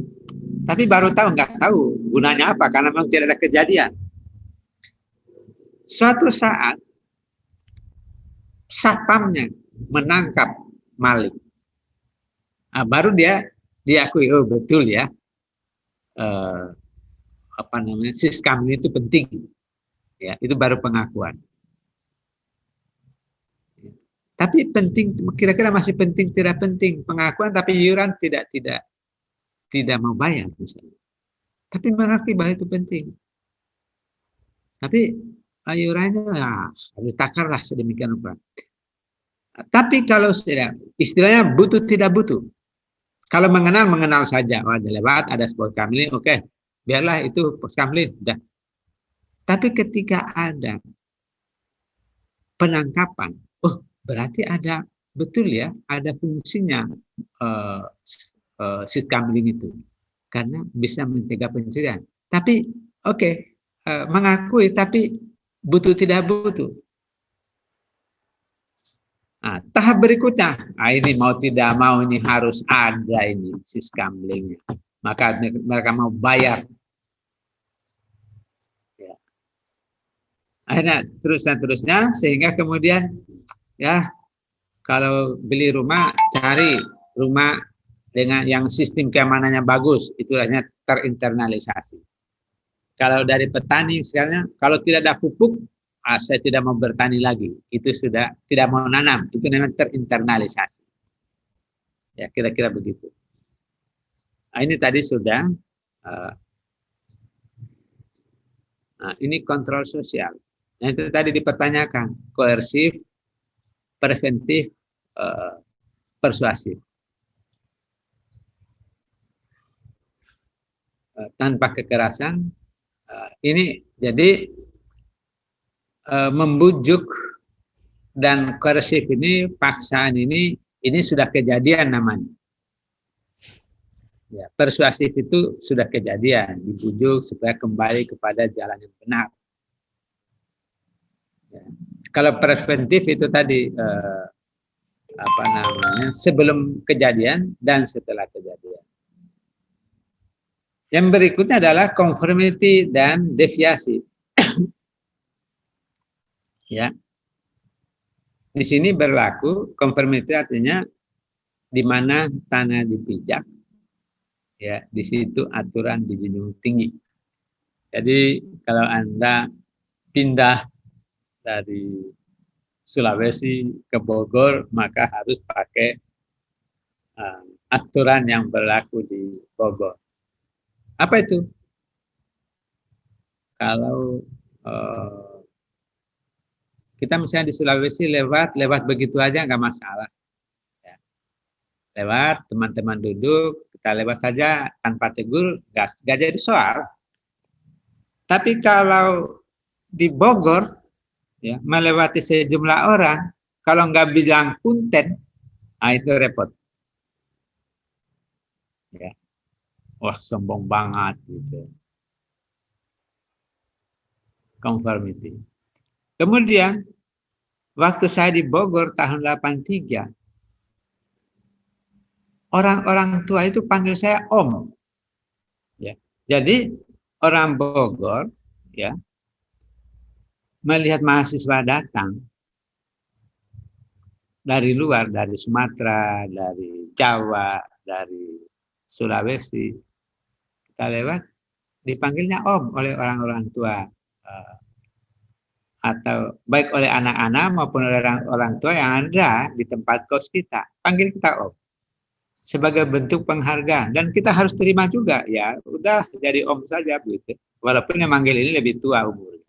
tapi baru tahu nggak tahu gunanya apa karena memang tidak ada kejadian. Suatu saat satpamnya menangkap maling, baru dia diakui, oh betul ya, Siskamling itu penting, ya itu baru pengakuan. Tapi penting, kira-kira masih penting tidak penting pengakuan, tapi iuran tidak mau bayar misalnya. Tapi mengerti bahwa itu penting. Tapi iurannya harus takarlah sedemikian rupa. Tapi kalau istilahnya butuh tidak butuh. Kalau mengenal saja. Oh, ada lewat, ada sport kamling, oke. Biarlah itu pos kamling, sudah. Tapi ketika ada penangkapan, oh berarti ada, betul ya, ada fungsinya Siskamling itu. Karena bisa mencegah pencurian. Tapi oke, mengakui tapi butuh tidak butuh. Nah, tahap berikutnya, ini mau tidak mau ini harus ada ini Siskamlingnya. Maka mereka mau bayar. Ya. Akhirnya terus dan terusnya sehingga kemudian ya kalau beli rumah cari rumah dengan yang sistem keamanannya bagus, itu hanya terinternalisasi. Kalau dari petani misalnya, kalau tidak ada pupuk, saya tidak mau bertani lagi. Itu sudah tidak mau nanam. Itu namanya terinternalisasi. Ya, kira-kira begitu. Nah, ini tadi sudah. Nah, ini kontrol sosial. Nah, itu tadi dipertanyakan. Koersif, preventif, persuasif. Tanpa kekerasan. Ini jadi membujuk dan koersif ini, paksaan ini sudah kejadian namanya. Ya, persuasif itu sudah kejadian, dibujuk supaya kembali kepada jalan yang benar. Ya. Kalau preventif itu tadi sebelum kejadian dan setelah kejadian. Yang berikutnya adalah conformity dan deviasi. Ya, di sini berlaku conformity artinya di mana tanah dipijak, ya di situ aturan dijunjung tinggi. Jadi kalau Anda pindah dari Sulawesi ke Bogor, maka harus pakai aturan yang berlaku di Bogor. Apa itu? Kalau kita misalnya di Sulawesi lewat begitu aja nggak masalah. Ya. Lewat, teman-teman duduk, kita lewat saja tanpa tegur, nggak jadi soal. Tapi kalau di Bogor, ya, melewati sejumlah orang, kalau nggak bilang punten, itu repot. Ya. Wah, sombong banget gitu. Conformity. Kemudian, waktu saya di Bogor tahun 83, orang-orang tua itu panggil saya Om. Ya. Jadi, orang Bogor, ya, melihat mahasiswa datang dari luar, dari Sumatera, dari Jawa, dari Sulawesi, kita lewat, dipanggilnya Om oleh orang-orang tua. Atau baik oleh anak-anak maupun oleh orang tua yang ada di tempat kos kita, panggil kita Om sebagai bentuk penghargaan dan kita harus terima juga, ya udah jadi Om saja begitu, walaupun yang manggil ini lebih tua umurnya,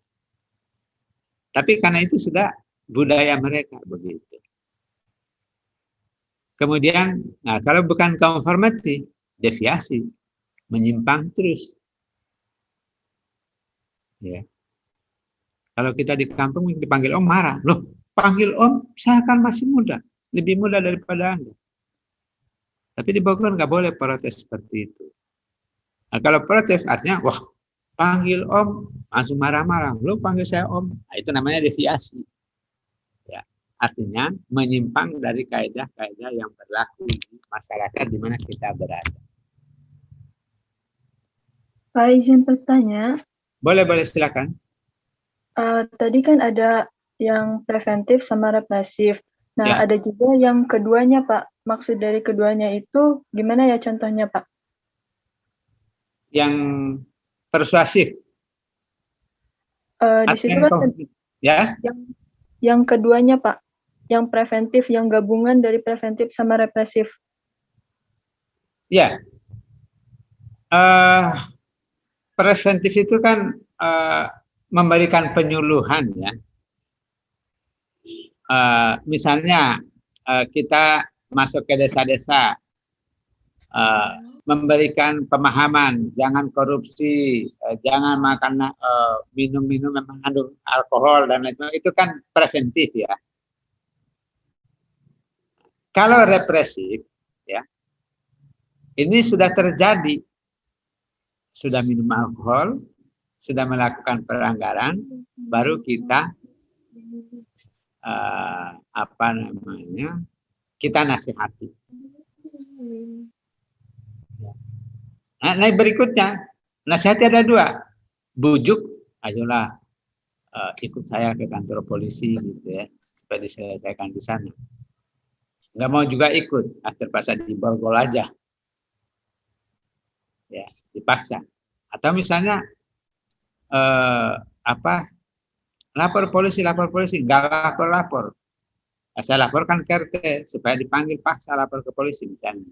tapi karena itu sudah budaya mereka begitu. Kemudian, nah kalau bukan conformity, deviasi, menyimpang terus. Ya. Kalau kita di kampung dipanggil om marah. Loh, panggil om, saya kan masih muda. Lebih muda daripada Anda. Tapi di Bogor nggak boleh protes seperti itu. Nah, kalau protes artinya, wah, panggil om, langsung marah-marah. Lo panggil saya om. Nah, itu namanya deviasi. Ya, artinya menyimpang dari kaidah-kaidah yang berlaku di masyarakat di mana kita berada.
Pak, izin bertanya.
Boleh, silakan.
Tadi kan ada yang preventif sama represif. Nah,
Ya.
ada juga yang keduanya, Pak. Maksud dari keduanya itu gimana ya contohnya, Pak?
Yang persuasif.
Di situ kan
ya.
Yang keduanya, Pak. Yang preventif, yang gabungan dari preventif sama represif.
Ya. Preventif itu kan memberikan penyuluhan ya. Misalnya kita masuk ke desa-desa, memberikan pemahaman, jangan korupsi, jangan makan minum-minum yang mengandung alkohol dan lain sebagainya, itu kan preventif ya. Kalau represif ya, ini sudah terjadi, sudah minum alkohol, sudah melakukan pelanggaran, baru kita kita nasihati. Nah, berikutnya nasihati ada dua, bujuk, ayolah ikut saya ke kantor polisi gitu ya, supaya diselesaikan di sana. Nggak mau juga ikut, terpaksa diborgol aja, ya dipaksa. Atau misalnya lapor polisi, nggak lapor. Saya laporkan ke RT supaya dipanggil paksa lapor ke polisi misalnya.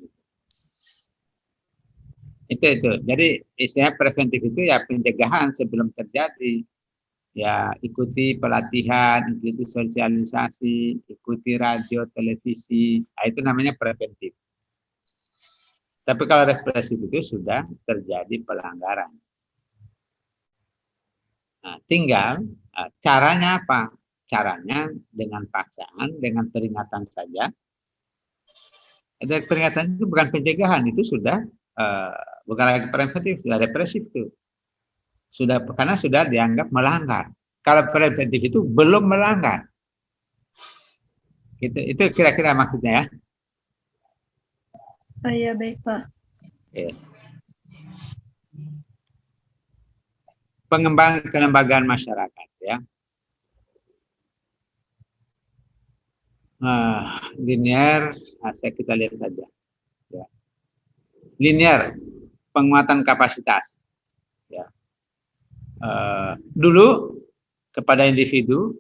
Itu. Jadi istilah preventif itu ya pencegahan sebelum terjadi. Ya ikuti pelatihan, ikuti sosialisasi, ikuti radio, televisi. Nah, itu namanya preventif. Tapi kalau represif itu sudah terjadi pelanggaran. Nah, tinggal caranya apa? Caranya dengan paksaan, dengan peringatan saja. Peringatan itu bukan pencegahan, itu sudah bukan lagi preventif, sudah represif itu. Karena sudah dianggap melanggar. Kalau preventif itu belum melanggar. Itu kira-kira maksudnya ya.
Oh iya, baik Pak.
Oke. Pengembangan kelembagaan masyarakat ya. Linear, kita lihat saja. Ya. Linear, penguatan kapasitas. Ya. Dulu kepada individu,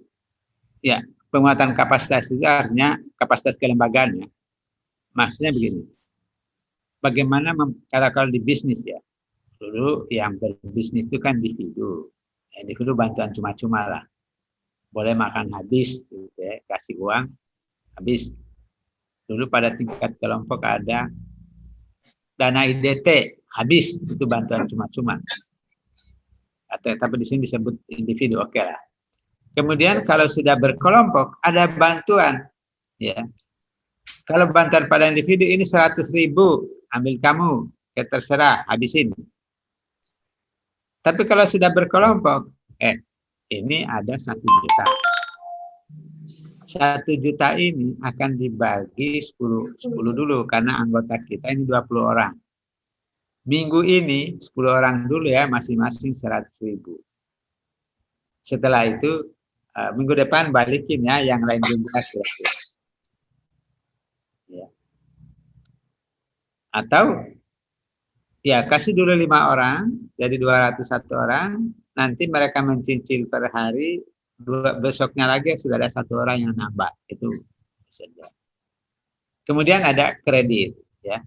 ya penguatan kapasitas itu artinya kapasitas kelembagaannya. Maksudnya begini, bagaimana kalau di bisnis ya, dulu yang berbisnis itu kan individu bantuan cuma-cuma lah, boleh makan habis, gitu ya, kasih uang habis. Dulu pada tingkat kelompok ada dana IDT habis, itu bantuan cuma-cuma. Tapi di sini disebut individu, oke lah. Kemudian kalau sudah berkelompok ada bantuan, ya. Kalau bantuan pada individu ini 100.000, ambil kamu, ya terserah, habisin. Tapi kalau sudah berkelompok, ini ada 1 juta. 1 juta ini akan dibagi 10 dulu karena anggota kita ini 20 orang. Minggu ini 10 orang dulu ya, masing-masing 100.000. Setelah itu minggu depan balikin ya, yang lain juga kira-kira. Ya. Atau ya kasih dulu 5 orang, jadi 201 orang, nanti mereka mencicil per hari, besoknya lagi sudah ada 1 orang yang nambah, itu saja. Kemudian ada kredit, ya.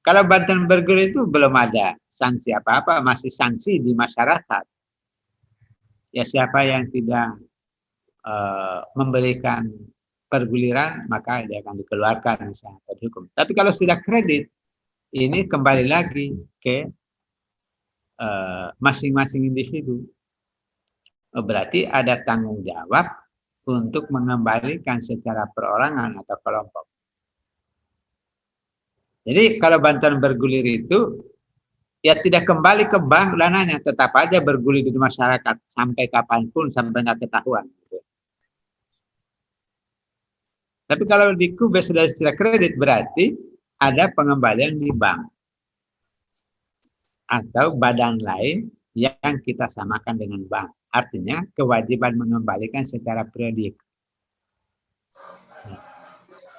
Kalau bantuan berguru itu belum ada sanksi apa-apa, masih sanksi di masyarakat. Ya siapa yang tidak memberikan perguliran, maka dia akan dikeluarkan misalnya dari hukum. Tapi kalau sudah kredit, ini kembali lagi ke masing-masing individu. Berarti ada tanggung jawab untuk mengembalikan secara perorangan atau kelompok. Jadi kalau bantuan bergulir itu ya tidak kembali ke bank dananya, tetap aja bergulir di masyarakat sampai kapanpun, sampai nggak ketahuan. Tapi kalau di Kubes sudah istilah kredit berarti ada pengembalian di bank atau badan lain yang kita samakan dengan bank. Artinya kewajiban mengembalikan secara periodik.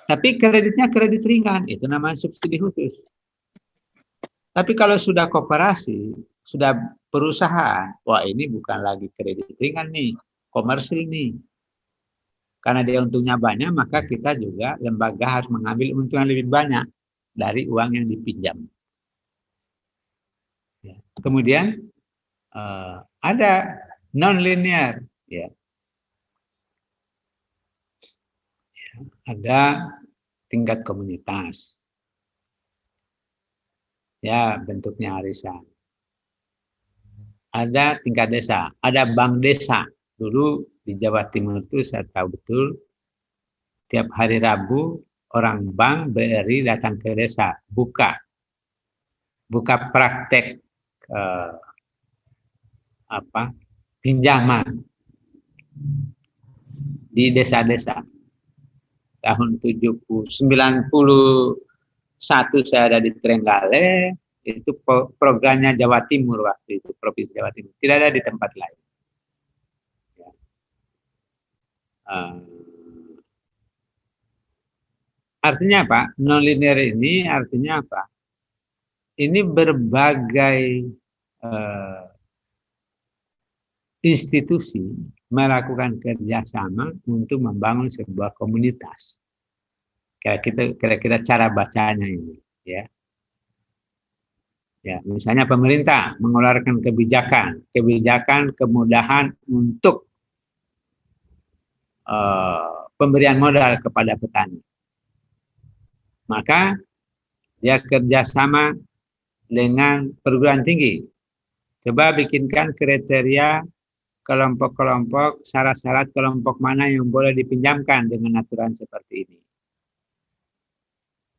Tapi kreditnya kredit ringan, itu namanya subsidi khusus. Tapi kalau sudah koperasi, sudah perusahaan, wah ini bukan lagi kredit ringan nih, komersil nih. Karena dia untungnya banyak, maka kita juga lembaga harus mengambil untung yang lebih banyak dari uang yang dipinjam. Kemudian ada non-linear, ya. Ada tingkat komunitas, ya bentuknya arisan. Ada tingkat desa, ada bank desa. Dulu di Jawa Timur itu saya tahu betul, tiap hari Rabu orang bank BRI datang ke desa, buka praktek pinjaman di desa-desa. Tahun 91 saya ada di Trenggale, itu programnya Jawa Timur waktu itu, Provinsi Jawa Timur. Tidak ada di tempat lain. Ya. Artinya apa? Non-linear ini artinya apa? Ini berbagai institusi melakukan kerjasama untuk membangun sebuah komunitas. Kira-kira cara bacanya ini, ya. Ya, misalnya pemerintah mengeluarkan kebijakan kemudahan untuk pemberian modal kepada petani. Maka dia kerjasama dengan perguruan tinggi. Coba bikinkan kriteria kelompok-kelompok, syarat-syarat kelompok mana yang boleh dipinjamkan dengan aturan seperti ini.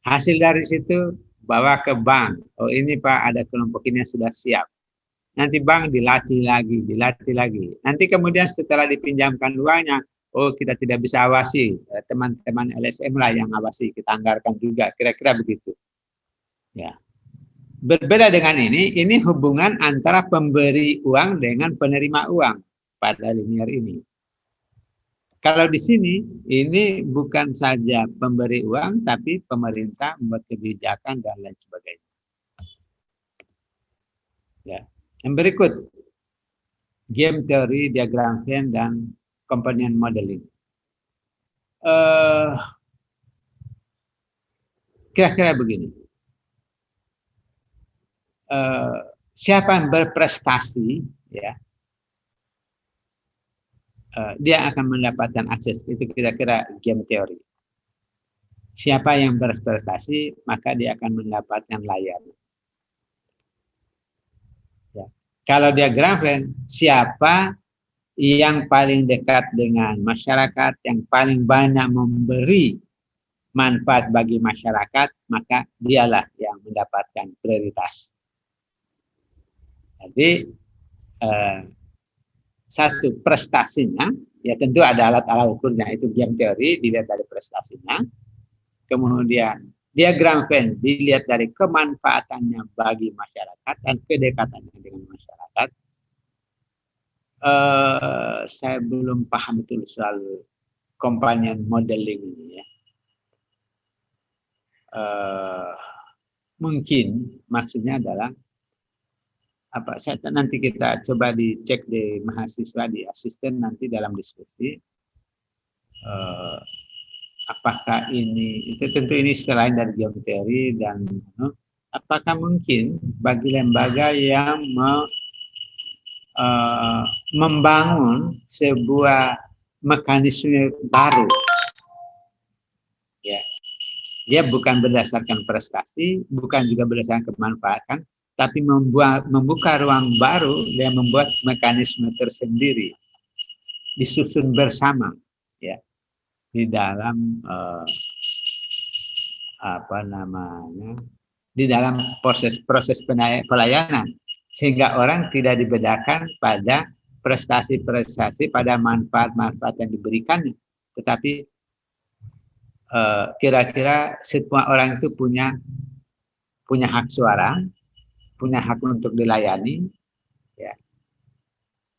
Hasil dari situ bawa ke bank. Oh ini Pak, ada kelompok ini yang sudah siap. Nanti bank dilatih lagi. Nanti kemudian setelah dipinjamkan uangnya, oh kita tidak bisa awasi. Teman-teman LSM lah yang awasi, kita anggarkan juga. Kira-kira begitu. Ya. Berbeda dengan ini hubungan antara pemberi uang dengan penerima uang pada linear ini. Kalau di sini, ini bukan saja pemberi uang, tapi pemerintah membuat kebijakan dan lain sebagainya. Ya. Yang berikut, game teori, diagram Venn, dan component modeling. Kira-kira begini. Siapa yang berprestasi, ya, dia akan mendapatkan akses. Itu kira-kira game teori. Siapa yang berprestasi, maka dia akan mendapatkan layar. Ya. Kalau diagram Venn, siapa yang paling dekat dengan masyarakat, yang paling banyak memberi manfaat bagi masyarakat, maka dialah yang mendapatkan prioritas. Jadi satu prestasinya, ya tentu ada alat-alat ukurnya, itu game teori dilihat dari prestasinya. Kemudian diagram Venn dilihat dari kemanfaatannya bagi masyarakat dan kedekatannya dengan masyarakat. Saya belum paham betul soal companion modeling ini ya. Mungkin maksudnya adalah apa? Nanti kita coba dicek di mahasiswa, di asisten nanti dalam diskusi. Apakah ini, itu tentu ini selain dari geometri dan apakah mungkin bagi lembaga yang membangun sebuah mekanisme baru, ya, dia bukan berdasarkan prestasi, bukan juga berdasarkan kemanfaatan, tapi membuka ruang baru dan membuat mekanisme tersendiri, disusun bersama, ya, di dalam di dalam proses pelayanan, sehingga orang tidak dibedakan pada prestasi-prestasi, pada manfaat-manfaat yang diberikannya, tetapi kira-kira semua orang itu punya hak suara, punya hak untuk dilayani, ya,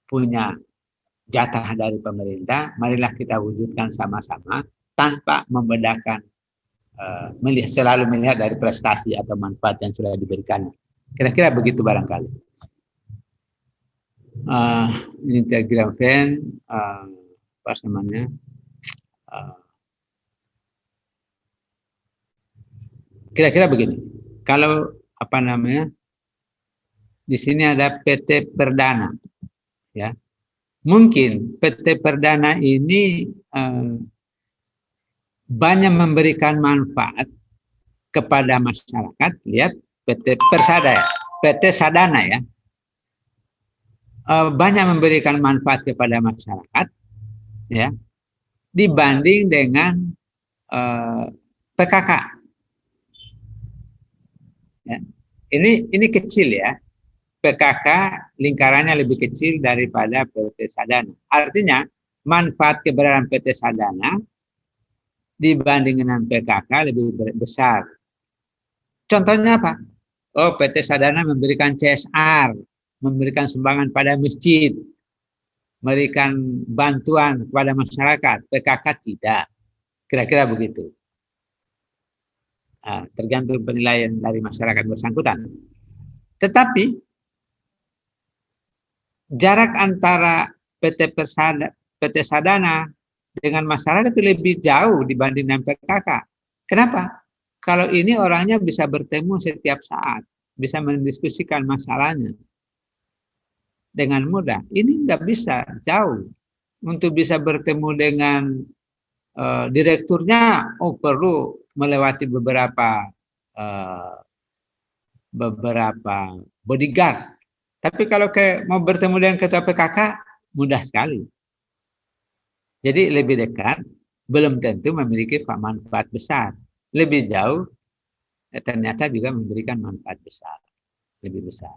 punya jatah dari pemerintah. Marilah kita wujudkan sama-sama tanpa membedakan, selalu melihat dari prestasi atau manfaat yang sudah diberikan. Kira-kira begitu barangkali. Ini Telegram fan, apa namanya? Kira-kira begini. Kalau apa namanya? Di sini ada PT Perdana, ya. Mungkin PT Perdana ini banyak memberikan manfaat kepada masyarakat. Lihat PT Persada, PT Sadana, ya, banyak memberikan manfaat kepada masyarakat, ya, dibanding dengan PKK. Ya. Ini kecil, ya. PKK lingkarannya lebih kecil daripada PT Sadana. Artinya manfaat keberadaan PT Sadana dibanding dengan PKK lebih besar. Contohnya apa? Oh, PT Sadana memberikan CSR, memberikan sumbangan pada masjid, memberikan bantuan kepada masyarakat. PKK tidak. Kira-kira begitu. Nah, tergantung penilaian dari masyarakat bersangkutan. Tetapi jarak antara PT Sadana dengan masyarakat itu lebih jauh dibanding dengan PKK. Kenapa? Kalau ini orangnya bisa bertemu setiap saat, bisa mendiskusikan masalahnya dengan mudah. Ini nggak bisa, jauh. Untuk bisa bertemu dengan direkturnya, perlu melewati beberapa bodyguard. Tapi kalau mau bertemu dengan ketua PKK, mudah sekali. Jadi lebih dekat, belum tentu memiliki manfaat besar. Lebih jauh, ternyata juga memberikan manfaat besar, lebih besar.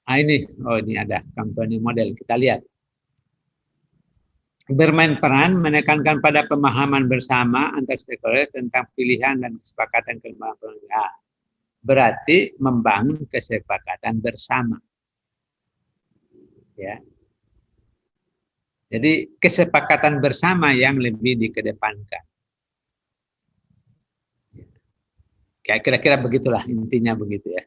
Nah ini ada company model, kita lihat. Bermain peran menekankan pada pemahaman bersama antar stakeholder tentang pilihan dan kesepakatan kemampuan. Berarti membangun kesepakatan bersama, ya. Jadi kesepakatan bersama yang lebih dikedepankan. Kira-kira begitulah intinya, begitu, ya.